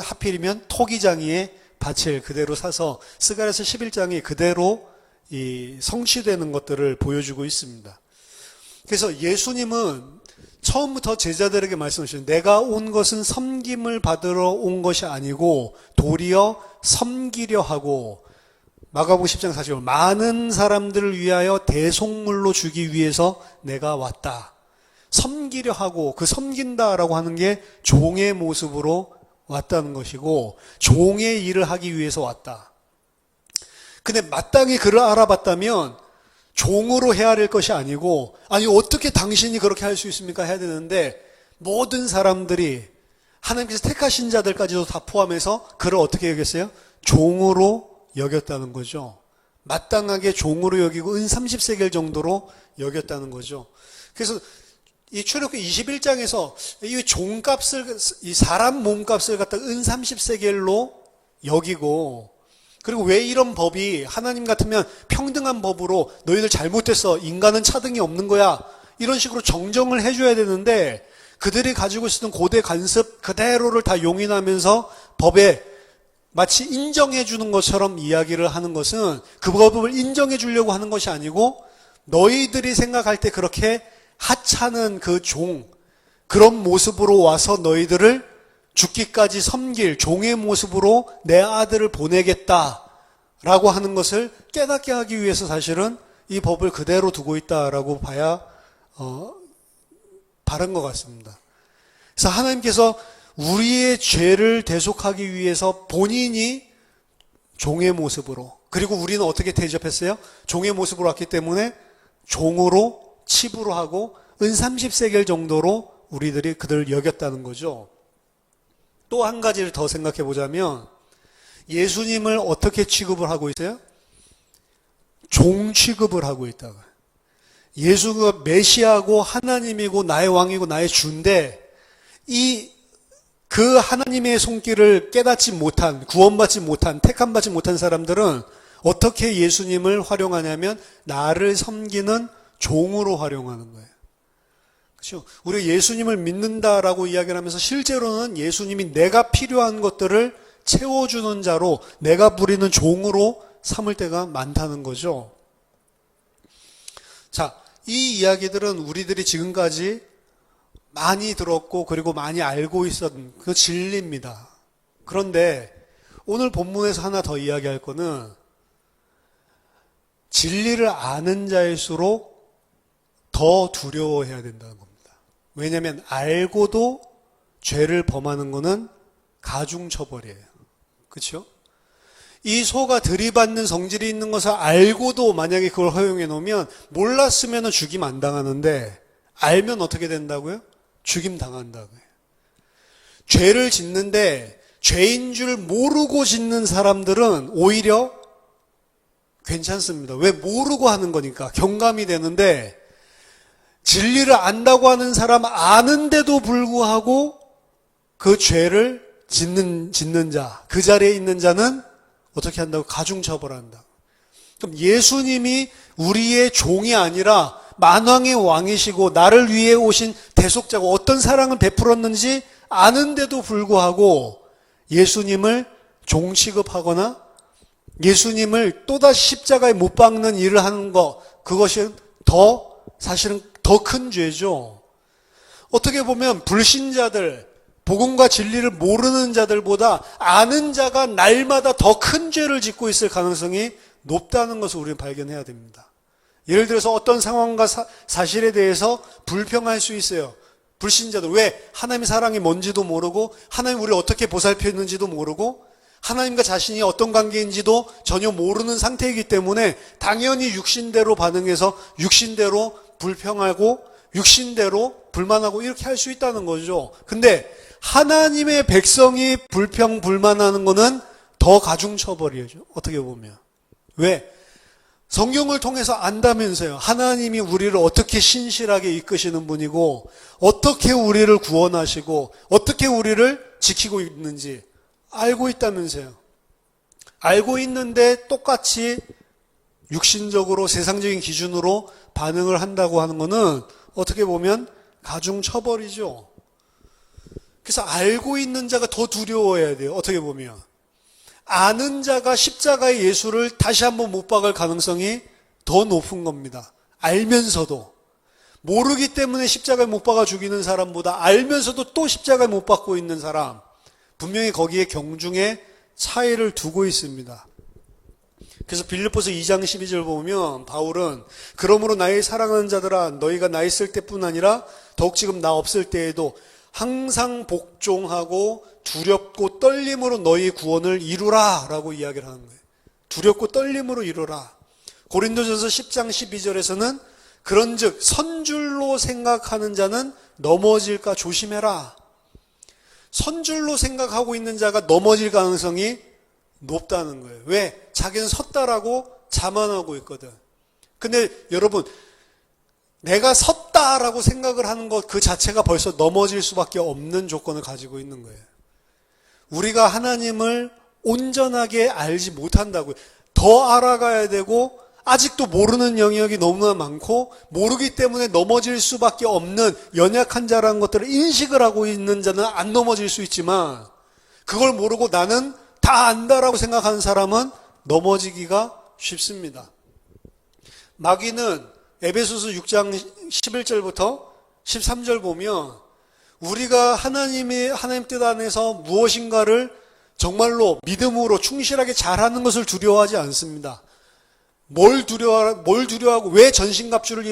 하필이면 토기장이의 밭을 그대로 사서 스가랴서 11장이 그대로 이 성취되는 것들을 보여주고 있습니다. 그래서 예수님은 처음부터 제자들에게 말씀하시는, 내가 온 것은 섬김을 받으러 온 것이 아니고 도리어 섬기려 하고, 마가복음 10장 40절, 많은 사람들을 위하여 대속물로 주기 위해서 내가 왔다. 섬기려 하고, 그 섬긴다라고 하는 게 종의 모습으로 왔다는 것이고, 종의 일을 하기 위해서 왔다. 근데 마땅히 그를 알아봤다면 종으로 헤아릴 것이 아니고, 아니 어떻게 당신이 그렇게 할 수 있습니까 해야 되는데, 모든 사람들이 하나님께서 택하신 자들까지도 다 포함해서 그를 어떻게 여겼어요? 종으로 여겼다는 거죠. 마땅하게 종으로 여기고 은 30세겔 정도로 여겼다는 거죠. 그래서 이 출애굽기 21장에서 이 종값을, 이 사람 몸값을 갖다 은 30세겔로 여기고, 그리고 왜 이런 법이 하나님 같으면 평등한 법으로 너희들 잘못했어, 인간은 차등이 없는 거야, 이런 식으로 정정을 해줘야 되는데, 그들이 가지고 있었던 고대 관습 그대로를 다 용인하면서 법에 마치 인정해 주는 것처럼 이야기를 하는 것은, 그 법을 인정해 주려고 하는 것이 아니고 너희들이 생각할 때 그렇게 하찮은 그 종, 그런 모습으로 와서 너희들을 죽기까지 섬길 종의 모습으로 내 아들을 보내겠다라고 하는 것을 깨닫게 하기 위해서 사실은 이 법을 그대로 두고 있다라고 봐야 바른 것 같습니다. 그래서 하나님께서 우리의 죄를 대속하기 위해서 본인이 종의 모습으로, 그리고 우리는 어떻게 대접했어요? 종의 모습으로 왔기 때문에 종으로 치부로 하고 은 30세겔 정도로 우리들이 그들을 여겼다는 거죠. 또 한 가지를 더 생각해 보자면, 예수님을 어떻게 취급을 하고 있어요? 종 취급을 하고 있다고요. 예수가 메시아고 하나님이고 나의 왕이고 나의 주인데, 그 하나님의 손길을 깨닫지 못한, 구원받지 못한, 택함받지 못한 사람들은 어떻게 예수님을 활용하냐면 나를 섬기는 종으로 활용하는 거예요. 그렇죠? 우리가 예수님을 믿는다라고 이야기를 하면서 실제로는 예수님이 내가 필요한 것들을 채워주는 자로, 내가 부리는 종으로 삼을 때가 많다는 거죠. 자, 이 이야기들은 우리들이 지금까지 많이 들었고 그리고 많이 알고 있었던 그 진리입니다. 그런데 오늘 본문에서 하나 더 이야기할 거는, 진리를 아는 자일수록 더 두려워해야 된다는 겁니다. 왜냐하면 알고도 죄를 범하는 거는 가중처벌이에요. 그렇죠? 이 소가 들이받는 성질이 있는 것을 알고도 만약에 그걸 허용해 놓으면, 몰랐으면 죽임 안 당하는데 알면 어떻게 된다고요? 죽임 당한다고요. 죄를 짓는데 죄인 줄 모르고 짓는 사람들은 오히려 괜찮습니다. 왜? 모르고 하는 거니까 경감이 되는데, 진리를 안다고 하는 사람 아는데도 불구하고 그 죄를 짓는 자, 그 자리에 있는 자는 어떻게 한다고? 가중처벌한다. 그럼 예수님이 우리의 종이 아니라 만왕의 왕이시고 나를 위해 오신 대속자고 어떤 사랑을 베풀었는지 아는데도 불구하고 예수님을 종 취급하거나 예수님을 또다시 십자가에 못 박는 일을 하는 것, 그것이 사실은 더 큰 죄죠. 어떻게 보면 불신자들, 복음과 진리를 모르는 자들보다 아는 자가 날마다 더 큰 죄를 짓고 있을 가능성이 높다는 것을 우리는 발견해야 됩니다. 예를 들어서 어떤 상황과 사실에 대해서 불평할 수 있어요. 불신자들. 왜? 하나님의 사랑이 뭔지도 모르고 하나님 우리를 어떻게 보살폈는지도 모르고 하나님과 자신이 어떤 관계인지도 전혀 모르는 상태이기 때문에 당연히 육신대로 반응해서 육신대로 불평하고 육신대로 불만하고 이렇게 할 수 있다는 거죠. 근데 하나님의 백성이 불평 불만하는 거는 더 가중처벌이죠. 어떻게 보면. 왜? 성경을 통해서 안다면서요. 하나님이 우리를 어떻게 신실하게 이끄시는 분이고 어떻게 우리를 구원하시고 어떻게 우리를 지키고 있는지 알고 있다면서요. 알고 있는데 똑같이 육신적으로 세상적인 기준으로 반응을 한다고 하는 것은 어떻게 보면 가중처벌이죠. 그래서 알고 있는 자가 더 두려워해야 돼요. 어떻게 보면. 아는 자가 십자가의 예수를 다시 한번 못 박을 가능성이 더 높은 겁니다. 알면서도. 모르기 때문에 십자가에 못 박아 죽이는 사람보다 알면서도 또 십자가에 못 박고 있는 사람, 분명히 거기에 경중의 차이를 두고 있습니다. 그래서 빌립보서 2장 12절 보면 바울은 그러므로 나의 사랑하는 자들아 너희가 나 있을 때뿐 아니라 더욱 지금 나 없을 때에도 항상 복종하고 두렵고 떨림으로 너희 구원을 이루라 라고 이야기를 하는 거예요. 두렵고 떨림으로 이루라. 고린도전서 10장 12절에서는 그런즉 선줄로 생각하는 자는 넘어질까 조심해라. 선줄로 생각하고 있는 자가 넘어질 가능성이 높다는 거예요. 왜? 자기는 섰다라고 자만하고 있거든. 근데 여러분, 내가 섰다라고 생각을 하는 것 그 자체가 벌써 넘어질 수밖에 없는 조건을 가지고 있는 거예요. 우리가 하나님을 온전하게 알지 못한다고요. 더 알아가야 되고 아직도 모르는 영역이 너무나 많고 모르기 때문에 넘어질 수밖에 없는 연약한 자라는 것들을 인식을 하고 있는 자는 안 넘어질 수 있지만 그걸 모르고 나는 다 안다라고 생각하는 사람은 넘어지기가 쉽습니다. 마귀는 에베소서 6장 11절부터 13절 보면 우리가 하나님 뜻 안에서 무엇인가를 정말로 믿음으로 충실하게 잘하는 것을 두려워하지 않습니다. 뭘 두려워하고 왜 전신갑주를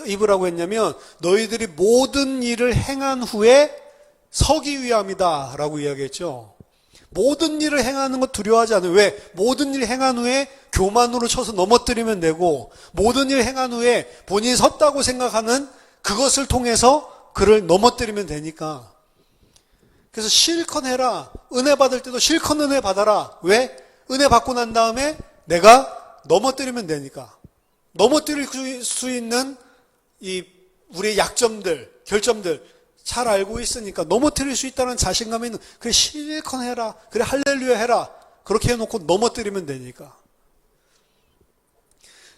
입으라고 했냐면 너희들이 모든 일을 행한 후에 서기 위함이다 라고 이야기했죠. 모든 일을 행하는 것 두려워하지 않아요. 왜? 모든 일 행한 후에 교만으로 쳐서 넘어뜨리면 되고 모든 일 행한 후에 본인이 섰다고 생각하는 그것을 통해서 그를 넘어뜨리면 되니까. 그래서 실컷 해라. 은혜 받을 때도 실컷 은혜 받아라. 왜? 은혜 받고 난 다음에 내가 넘어뜨리면 되니까. 넘어뜨릴 수 있는 이 우리의 약점들, 결점들 잘 알고 있으니까 넘어뜨릴 수 있다는 자신감이 있는, 그래 실컷 해라. 그래 할렐루야 해라. 그렇게 해놓고 넘어뜨리면 되니까.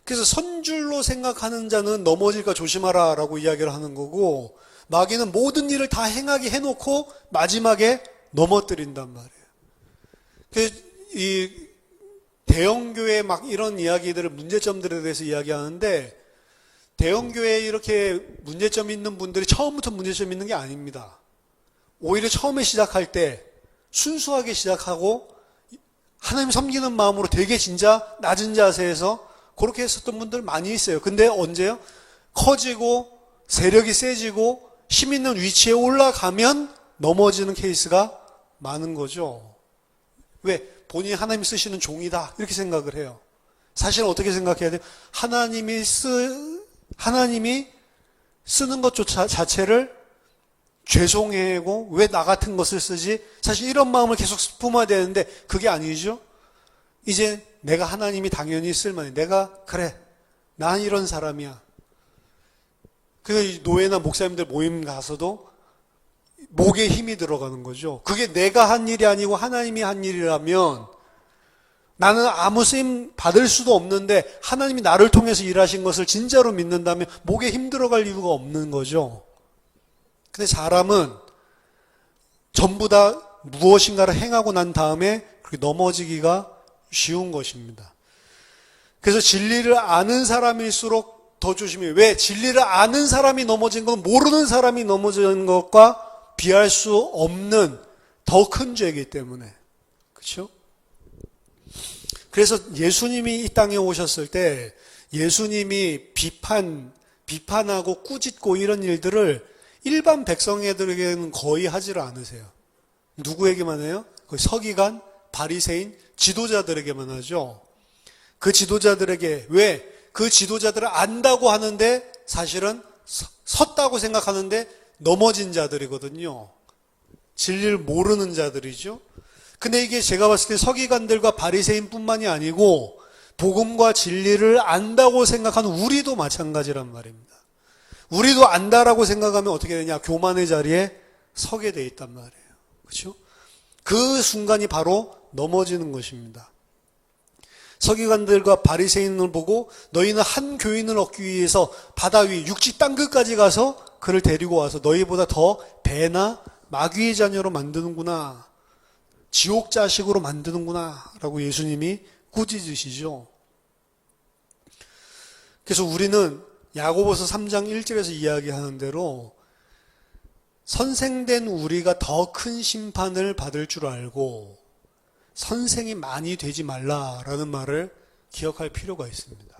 그래서 선줄로 생각하는 자는 넘어질까 조심하라 라고 이야기를 하는 거고 마귀는 모든 일을 다 행하게 해놓고 마지막에 넘어뜨린단 말이에요. 이 대형교회 막 이런 이야기들을 문제점들에 대해서 이야기하는데 대형교회에 이렇게 문제점이 있는 분들이 처음부터 문제점이 있는 게 아닙니다. 오히려 처음에 시작할 때 순수하게 시작하고 하나님 섬기는 마음으로 되게 진짜 낮은 자세에서 그렇게 했었던 분들 많이 있어요. 근데 언제요? 커지고 세력이 세지고 힘 있는 위치에 올라가면 넘어지는 케이스가 많은 거죠. 왜? 본인이 하나님이 쓰시는 종이다 이렇게 생각을 해요. 사실은 어떻게 생각해야 돼요? 하나님이 쓰는 것 자체를 죄송해하고 왜 나 같은 것을 쓰지? 사실 이런 마음을 계속 품어야 되는데 그게 아니죠. 이제 내가 하나님이 당연히 쓸만해. 그래. 난 이런 사람이야. 그 노예나 목사님들 모임 가서도 목에 힘이 들어가는 거죠. 그게 내가 한 일이 아니고 하나님이 한 일이라면 나는 아무 쓰임 받을 수도 없는데 하나님이 나를 통해서 일하신 것을 진짜로 믿는다면 목에 힘 들어갈 이유가 없는 거죠. 근데 사람은 전부 다 무엇인가를 행하고 난 다음에 그렇게 넘어지기가 쉬운 것입니다. 그래서 진리를 아는 사람일수록 더 조심해요. 왜? 진리를 아는 사람이 넘어진 건 모르는 사람이 넘어지는 것과 비할 수 없는 더 큰 죄이기 때문에. 그렇죠? 그래서 예수님이 이 땅에 오셨을 때 예수님이 비판하고 꾸짖고 이런 일들을 일반 백성애들에게는 거의 하지를 않으세요. 누구에게만 해요? 거의 서기관, 바리새인, 지도자들에게만 하죠. 그 지도자들에게 왜? 그 지도자들을 안다고 하는데 사실은 섰다고 생각하는데 넘어진 자들이거든요. 진리를 모르는 자들이죠. 근데 이게 제가 봤을 때 서기관들과 바리새인뿐만이 아니고 복음과 진리를 안다고 생각하는 우리도 마찬가지란 말입니다. 우리도 안다라고 생각하면 어떻게 되냐? 교만의 자리에 서게 돼 있단 말이에요. 그렇죠? 그 순간이 바로 넘어지는 것입니다. 서기관들과 바리새인을 보고 너희는 한 교인을 얻기 위해서 바다 위 육지 땅끝까지 가서 그를 데리고 와서 너희보다 더 배나 마귀의 자녀로 만드는구나. 지옥 자식으로 만드는구나 라고 예수님이 꾸짖으시죠. 그래서 우리는 야고보서 3장 1절에서 이야기하는 대로 선생된 우리가 더 큰 심판을 받을 줄 알고 선생이 많이 되지 말라라는 말을 기억할 필요가 있습니다.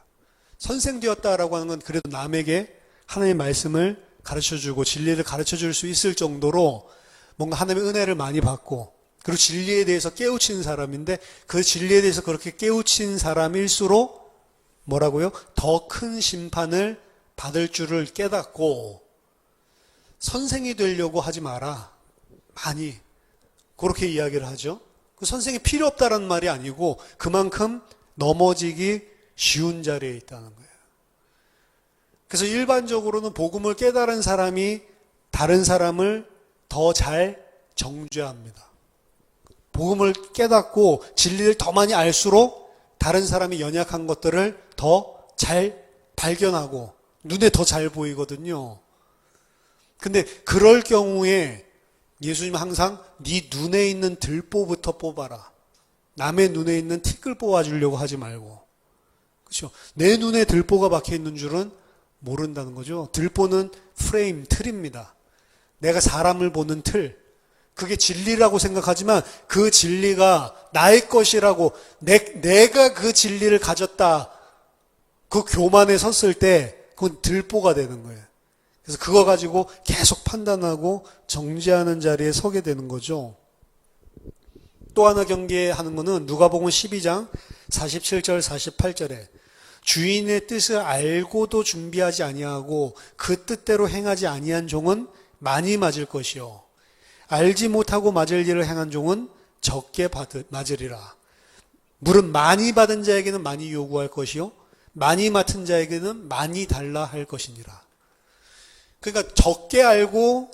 선생되었다라고 하는 건 그래도 남에게 하나님의 말씀을 가르쳐주고 진리를 가르쳐줄 수 있을 정도로 뭔가 하나님의 은혜를 많이 받고 그리고 진리에 대해서 깨우친 사람인데 그 진리에 대해서 그렇게 깨우친 사람일수록 뭐라고요? 더 큰 심판을 받을 줄을 깨닫고 선생이 되려고 하지 마라. 많이. 그렇게 이야기를 하죠. 그 선생이 필요 없다는 말이 아니고 그만큼 넘어지기 쉬운 자리에 있다는 거예요. 그래서 일반적으로는 복음을 깨달은 사람이 다른 사람을 더 잘 정죄합니다. 복음을 깨닫고 진리를 더 많이 알수록 다른 사람이 연약한 것들을 더 잘 발견하고 눈에 더 잘 보이거든요. 근데 그럴 경우에 예수님은 항상 네 눈에 있는 들보부터 뽑아라. 남의 눈에 있는 티끌 뽑아주려고 하지 말고. 그렇죠? 내 눈에 들보가 박혀 있는 줄은 모른다는 거죠. 들보는 프레임, 틀입니다. 내가 사람을 보는 틀. 그게 진리라고 생각하지만 그 진리가 나의 것이라고 내가 그 진리를 가졌다. 그 교만에 섰을 때 그건 들보가 되는 거예요. 그래서 그거 가지고 계속 판단하고 정죄하는 자리에 서게 되는 거죠. 또 하나 경계하는 거는 누가복음 12장 47절 48절에 주인의 뜻을 알고도 준비하지 아니하고 그 뜻대로 행하지 아니한 종은 많이 맞을 것이요 알지 못하고 맞을 일을 행한 종은 적게 맞으리라. 물은 많이 받은 자에게는 많이 요구할 것이요 많이 맡은 자에게는 많이 달라 할 것이니라. 그러니까 적게 알고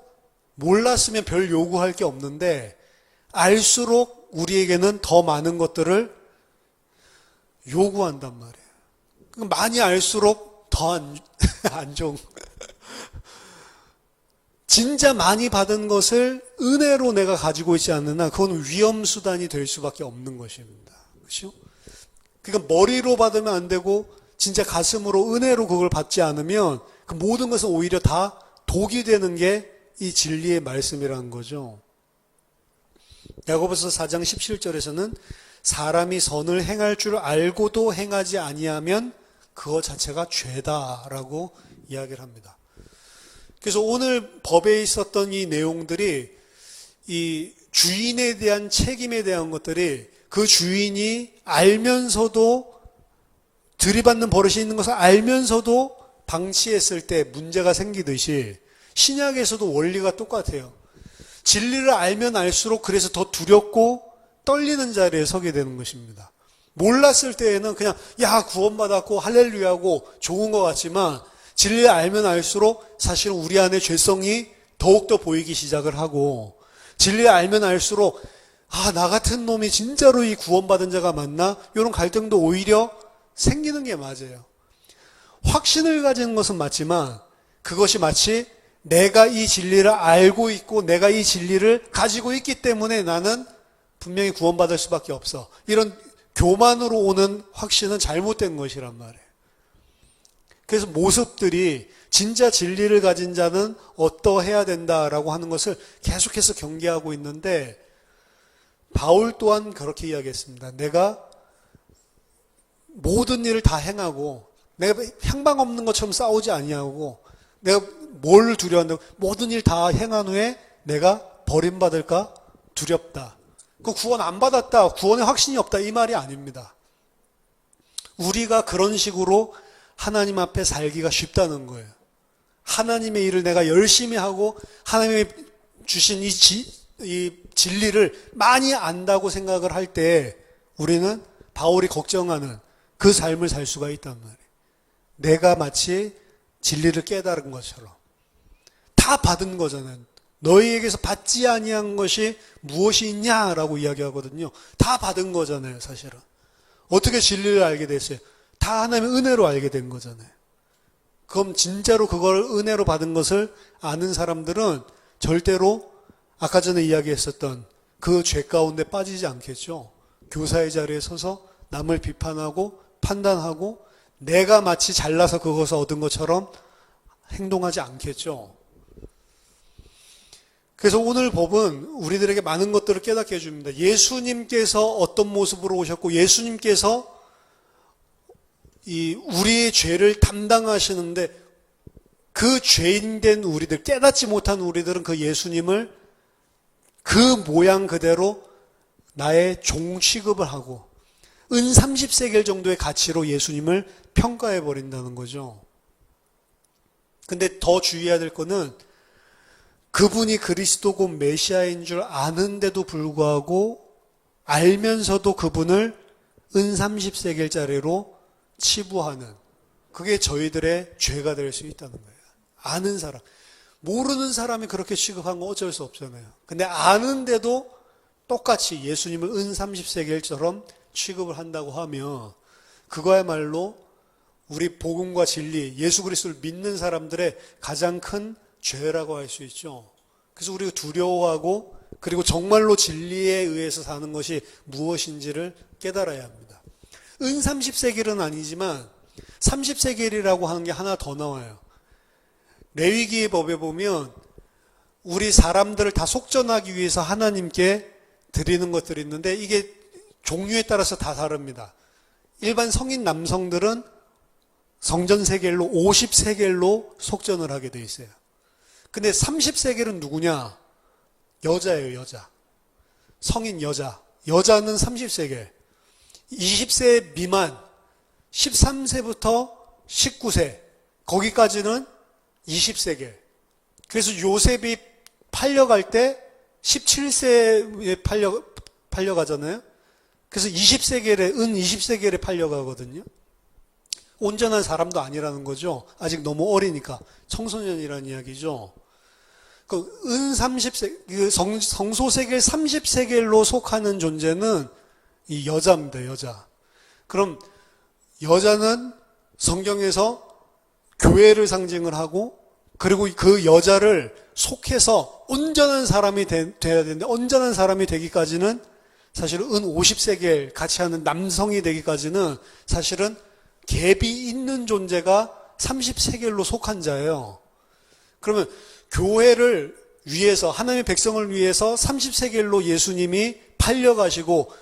몰랐으면 별 요구할 게 없는데 알수록 우리에게는 더 많은 것들을 요구한단 말이에요. 그러니까 많이 알수록 더 안 좋은 진짜 많이 받은 것을 은혜로 내가 가지고 있지 않는 한 그건 위험수단이 될 수밖에 없는 것입니다. 그렇죠? 그러니까 머리로 받으면 안 되고 진짜 가슴으로 은혜로 그걸 받지 않으면 그 모든 것은 오히려 다 독이 되는 게 이 진리의 말씀이라는 거죠. 야고보서 4장 17절에서는 사람이 선을 행할 줄 알고도 행하지 아니하면 그거 자체가 죄다라고 이야기를 합니다. 그래서 오늘 법에 있었던 이 내용들이 이 주인에 대한 책임에 대한 것들이 그 주인이 알면서도 들이받는 버릇이 있는 것을 알면서도 방치했을 때 문제가 생기듯이 신약에서도 원리가 똑같아요. 진리를 알면 알수록 그래서 더 두렵고 떨리는 자리에 서게 되는 것입니다. 몰랐을 때에는 그냥 야 구원받았고 할렐루야고 좋은 것 같지만 진리를 알면 알수록 사실은 우리 안에 죄성이 더욱더 보이기 시작을 하고 진리를 알면 알수록 나 같은 놈이 진짜로 이 구원받은 자가 맞나? 이런 갈등도 오히려 생기는 게 맞아요. 확신을 가진 것은 맞지만 그것이 마치 내가 이 진리를 알고 있고 내가 이 진리를 가지고 있기 때문에 나는 분명히 구원받을 수밖에 없어. 이런 교만으로 오는 확신은 잘못된 것이란 말이에요. 그래서 모습들이 진짜 진리를 가진 자는 어떠해야 된다라고 하는 것을 계속해서 경계하고 있는데 바울 또한 그렇게 이야기했습니다. 내가 모든 일을 다 행하고 내가 향방 없는 것처럼 싸우지 아니하고 내가 뭘 두려워한다고 모든 일 다 행한 후에 내가 버림받을까 두렵다. 그 구원 안 받았다. 구원에 확신이 없다. 이 말이 아닙니다. 우리가 그런 식으로 하나님 앞에 살기가 쉽다는 거예요. 하나님의 일을 내가 열심히 하고 하나님이 주신 이 진리를 많이 안다고 생각을 할 때 우리는 바울이 걱정하는 그 삶을 살 수가 있단 말이에요. 내가 마치 진리를 깨달은 것처럼 다 받은 거잖아요. 너희에게서 받지 아니한 것이 무엇이 있냐라고 이야기하거든요. 다 받은 거잖아요, 사실은. 어떻게 진리를 알게 됐어요? 다 하나님의 은혜로 알게 된 거잖아요. 그럼 진짜로 그걸 은혜로 받은 것을 아는 사람들은 절대로 아까 전에 이야기했었던 그 죄 가운데 빠지지 않겠죠. 교사의 자리에 서서 남을 비판하고 판단하고 내가 마치 잘나서 그것을 얻은 것처럼 행동하지 않겠죠. 그래서 오늘 법은 우리들에게 많은 것들을 깨닫게 해줍니다. 예수님께서 어떤 모습으로 오셨고 예수님께서 우리의 죄를 담당하시는데 그 죄인된 우리들, 깨닫지 못한 우리들은 그 예수님을 그 모양 그대로 나의 종 취급을 하고 은 30세겔 정도의 가치로 예수님을 평가해 버린다는 거죠. 근데 더 주의해야 될 거는 그분이 그리스도고 메시아인 줄 아는데도 불구하고 알면서도 그분을 은 30세겔짜리로 치부하는 그게 저희들의 죄가 될 수 있다는 거예요. 아는 사람. 모르는 사람이 그렇게 취급한 건 어쩔 수 없잖아요. 근데 아는데도 똑같이 예수님을 은 30세겔처럼 취급을 한다고 하면 그거야말로 우리 복음과 진리, 예수 그리스도를 믿는 사람들의 가장 큰 죄라고 할 수 있죠. 그래서 우리가 두려워하고 그리고 정말로 진리에 의해서 사는 것이 무엇인지를 깨달아야 합니다. 은 30세겔은 아니지만 30세겔이라고 하는 게 하나 더 나와요. 레위기의 법에 보면 우리 사람들을 다 속전하기 위해서 하나님께 드리는 것들이 있는데 이게 종류에 따라서 다 다릅니다. 일반 성인 남성들은 성전 세겔로 50세겔로 속전을 하게 돼 있어요. 근데 30세겔은 누구냐? 여자예요, 여자. 성인 여자. 여자는 30세겔. 20세 미만, 13세부터 19세, 거기까지는 20세겔. 그래서 요셉이 팔려갈 때 17세에 팔려가잖아요. 그래서 20세겔에, 은 20세겔에 팔려가거든요. 온전한 사람도 아니라는 거죠. 아직 너무 어리니까. 청소년이라는 이야기죠. 은 30세, 성소세겔 30세겔로 속하는 존재는 이 여자입니다, 여자. 그럼 여자는 성경에서 교회를 상징을 하고 그리고 그 여자를 속해서 온전한 사람이 돼야 되는데 온전한 사람이 되기까지는 사실은 은 50세겔 같이 하는 남성이 되기까지는 사실은 갭이 있는 존재가 30세겔로 속한 자예요. 그러면 교회를 위해서 하나님의 백성을 위해서 30세겔로 예수님이 팔려가시고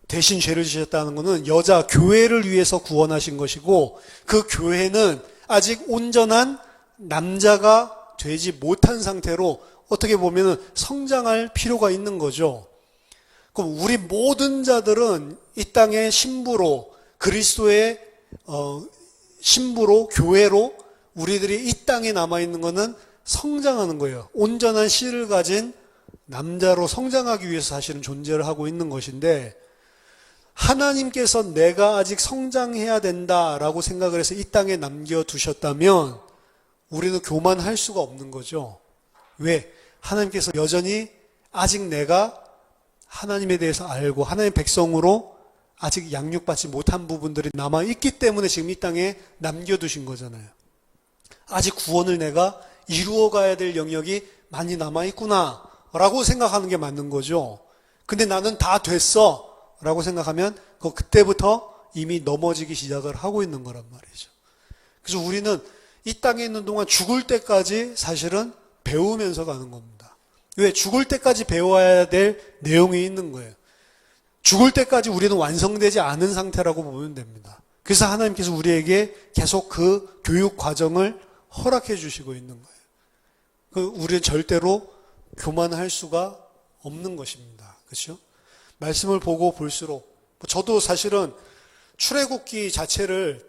대신 죄를 지셨다는 것은 여자 교회를 위해서 구원하신 것이고 그 교회는 아직 온전한 남자가 되지 못한 상태로 어떻게 보면 성장할 필요가 있는 거죠. 그럼 우리 모든 자들은 이 땅의 신부로 그리스도의 신부로 교회로 우리들이 이 땅에 남아있는 것은 성장하는 거예요. 온전한 씨를 가진 남자로 성장하기 위해서 사실은 존재를 하고 있는 것인데 하나님께서 내가 아직 성장해야 된다라고 생각을 해서 이 땅에 남겨두셨다면 우리는 교만할 수가 없는 거죠. 왜? 하나님께서 여전히 아직 내가 하나님에 대해서 알고 하나님의 백성으로 아직 양육받지 못한 부분들이 남아있기 때문에 지금 이 땅에 남겨두신 거잖아요. 아직 구원을 내가 이루어가야 될 영역이 많이 남아있구나 라고 생각하는 게 맞는 거죠. 근데 나는 다 됐어 라고 생각하면 그때부터 이미 넘어지기 시작을 하고 있는 거란 말이죠. 그래서 우리는 이 땅에 있는 동안 죽을 때까지 사실은 배우면서 가는 겁니다. 왜? 죽을 때까지 배워야 될 내용이 있는 거예요. 죽을 때까지 우리는 완성되지 않은 상태라고 보면 됩니다. 그래서 하나님께서 우리에게 계속 그 교육 과정을 허락해 주시고 있는 거예요. 우리는 절대로 교만할 수가 없는 것입니다. 그렇죠? 말씀을 보고 볼수록 저도 사실은 출애굽기 자체를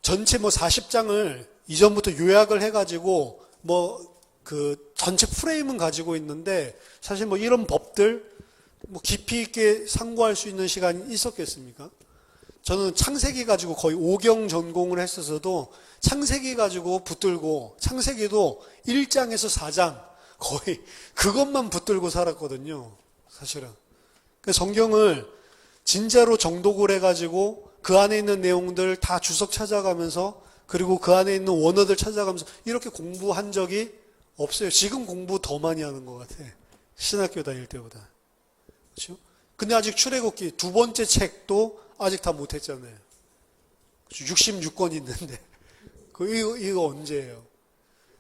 전체 40장을 이전부터 요약을 해가지고 전체 프레임은 가지고 있는데 사실 이런 법들 깊이 있게 상고할 수 있는 시간이 있었겠습니까? 저는 창세기 가지고 거의 5경 전공을 했었어도 창세기 가지고 붙들고 창세기도 1장에서 4장 거의 그것만 붙들고 살았거든요. 사실은. 성경을 진짜로 정독을 해가지고 그 안에 있는 내용들 다 주석 찾아가면서 그리고 그 안에 있는 원어들 찾아가면서 이렇게 공부한 적이 없어요. 지금 공부 더 많이 하는 것 같아. 신학교 다닐 때보다. 그렇죠? 근데 아직 출애굽기 두 번째 책도 아직 다 못했잖아요. 66권 있는데 이거 언제예요?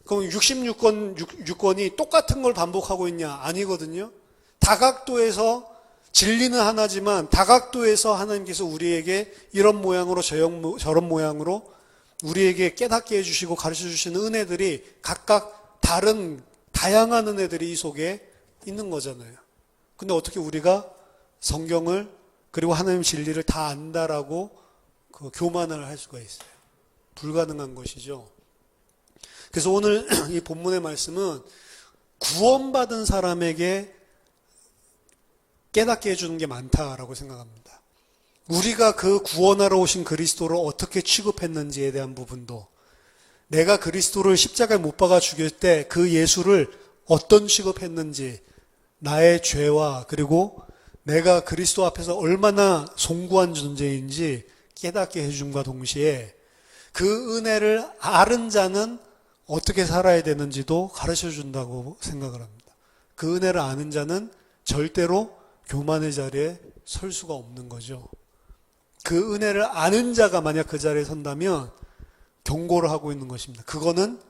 그럼 66권이 똑같은 걸 반복하고 있냐? 아니거든요. 다각도에서 진리는 하나지만 다각도에서 하나님께서 우리에게 이런 모양으로 저런 모양으로 우리에게 깨닫게 해주시고 가르쳐 주시는 은혜들이 각각 다양한 은혜들이 이 속에 있는 거잖아요. 근데 어떻게 우리가 성경을 그리고 하나님의 진리를 다 안다라고 교만을 할 수가 있어요? 불가능한 것이죠. 그래서 오늘 이 본문의 말씀은 구원받은 사람에게 깨닫게 해주는 게 많다라고 생각합니다. 우리가 그 구원하러 오신 그리스도를 어떻게 취급했는지에 대한 부분도 내가 그리스도를 십자가에 못 박아 죽일 때 그 예수를 어떤 취급했는지 나의 죄와 그리고 내가 그리스도 앞에서 얼마나 송구한 존재인지 깨닫게 해줌과 동시에 그 은혜를 아는 자는 어떻게 살아야 되는지도 가르쳐 준다고 생각을 합니다. 그 은혜를 아는 자는 절대로 교만의 자리에 설 수가 없는 거죠. 그 은혜를 아는 자가 만약 그 자리에 선다면 경고를 하고 있는 것입니다. 그거는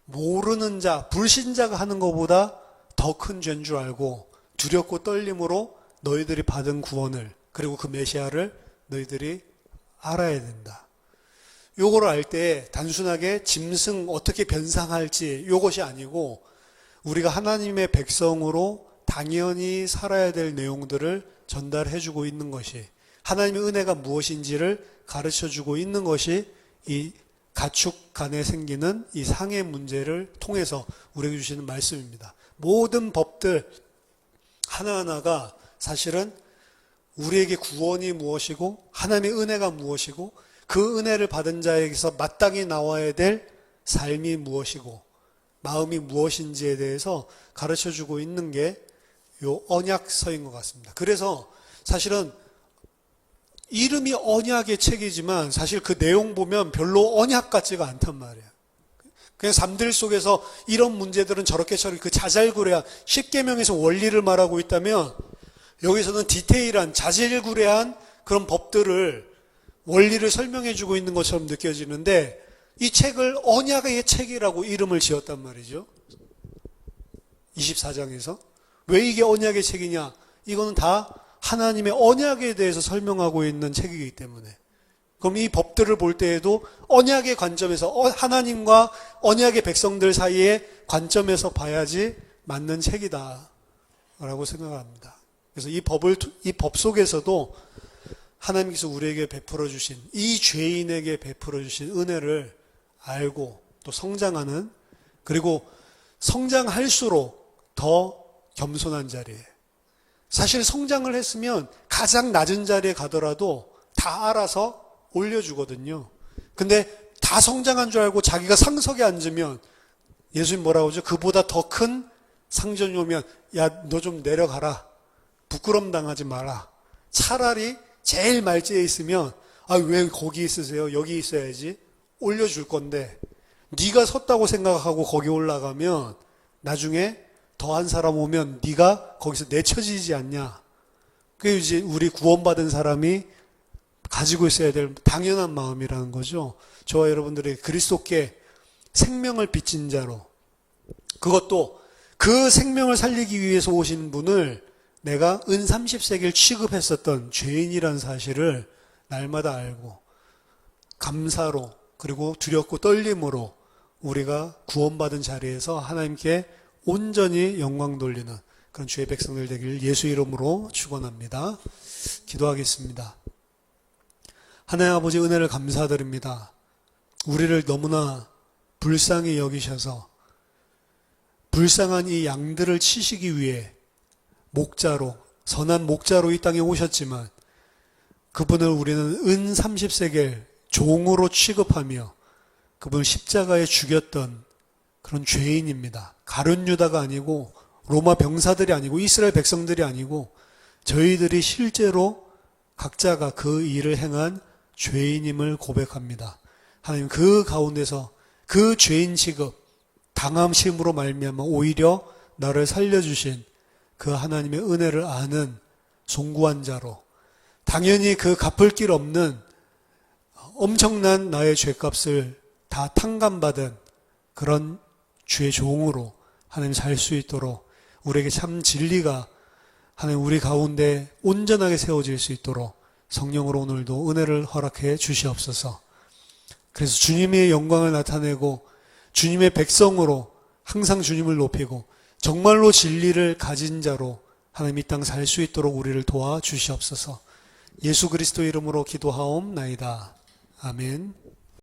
모르는 자, 불신자가 하는 것보다 더 큰 죄인 줄 알고 두렵고 떨림으로 너희들이 받은 구원을 그리고 그 메시아를 너희들이 알아야 된다. 요거를 알 때 단순하게 짐승 어떻게 변상할지 요것이 아니고 우리가 하나님의 백성으로 당연히 살아야 될 내용들을 전달해주고 있는 것이 하나님의 은혜가 무엇인지를 가르쳐주고 있는 것이 이 가축 간에 생기는 이 상해 문제를 통해서 우리에게 주시는 말씀입니다. 모든 법들 하나하나가 사실은 우리에게 구원이 무엇이고 하나님의 은혜가 무엇이고 그 은혜를 받은 자에게서 마땅히 나와야 될 삶이 무엇이고 마음이 무엇인지에 대해서 가르쳐주고 있는 게 요 언약서인 것 같습니다. 그래서 사실은 이름이 언약의 책이지만 사실 그 내용 보면 별로 언약 같지가 않단 말이에요. 그냥 삶들 속에서 이런 문제들은 저렇게 그 자잘구레한 10계명에서 원리를 말하고 있다면 여기서는 디테일한 자질구레한 그런 법들을 원리를 설명해 주고 있는 것처럼 느껴지는데 이 책을 언약의 책이라고 이름을 지었단 말이죠. 24장에서. 왜 이게 언약의 책이냐? 이거는 다 하나님의 언약에 대해서 설명하고 있는 책이기 때문에. 그럼 이 법들을 볼 때에도 언약의 관점에서 하나님과 언약의 백성들 사이의 관점에서 봐야지 맞는 책이다 라고 생각합니다. 그래서 이 법 속에서도 하나님께서 우리에게 베풀어 주신 이 죄인에게 베풀어 주신 은혜를 알고 또 성장하는 그리고 성장할수록 더 겸손한 자리에 사실 성장을 했으면 가장 낮은 자리에 가더라도 다 알아서 올려주거든요. 근데 다 성장한 줄 알고 자기가 상석에 앉으면 예수님 뭐라고 하죠? 그보다 더 큰 상전이 오면 야, 너 좀 내려가라. 부끄럼 당하지 마라. 차라리 제일 말지에 있으면 아, 왜 거기 있으세요? 여기 있어야지. 올려줄 건데 네가 섰다고 생각하고 거기 올라가면 나중에 더한 사람 오면 네가 거기서 내쳐지지 않냐. 그게 이제 우리 구원받은 사람이 가지고 있어야 될 당연한 마음이라는 거죠. 저와 여러분들이 그리스도께 생명을 빚진 자로, 그것도 그 생명을 살리기 위해서 오신 분을 내가 은 30세겔 취급했었던 죄인이라는 사실을 날마다 알고 감사로, 그리고 두렵고 떨림으로 우리가 구원받은 자리에서 하나님께 온전히 영광 돌리는 그런 주의 백성들 되길 예수 이름으로 축원합니다. 기도하겠습니다. 하나님 아버지, 은혜를 감사드립니다. 우리를 너무나 불쌍히 여기셔서 불쌍한 이 양들을 치시기 위해 목자로, 선한 목자로 이 땅에 오셨지만 그분을 우리는 은 30세겔 종으로 취급하며 그분을 십자가에 죽였던 그런 죄인입니다. 가룟 유다가 아니고 로마 병사들이 아니고 이스라엘 백성들이 아니고 저희들이 실제로 각자가 그 일을 행한 죄인임을 고백합니다. 하나님, 그 가운데서 그 죄인 취급, 당함심으로 말미암아 오히려 나를 살려주신 그 하나님의 은혜를 아는 송구한 자로, 당연히 그 갚을 길 없는 엄청난 나의 죄값을 다 탕감받은 그런 주의 종으로 하나님 살 수 있도록, 우리에게 참 진리가 하나님 우리 가운데 온전하게 세워질 수 있도록 성령으로 오늘도 은혜를 허락해 주시옵소서. 그래서 주님의 영광을 나타내고 주님의 백성으로 항상 주님을 높이고 정말로 진리를 가진 자로 하나님 이 땅 살 수 있도록 우리를 도와주시옵소서. 예수 그리스도 이름으로 기도하옵나이다. 아멘.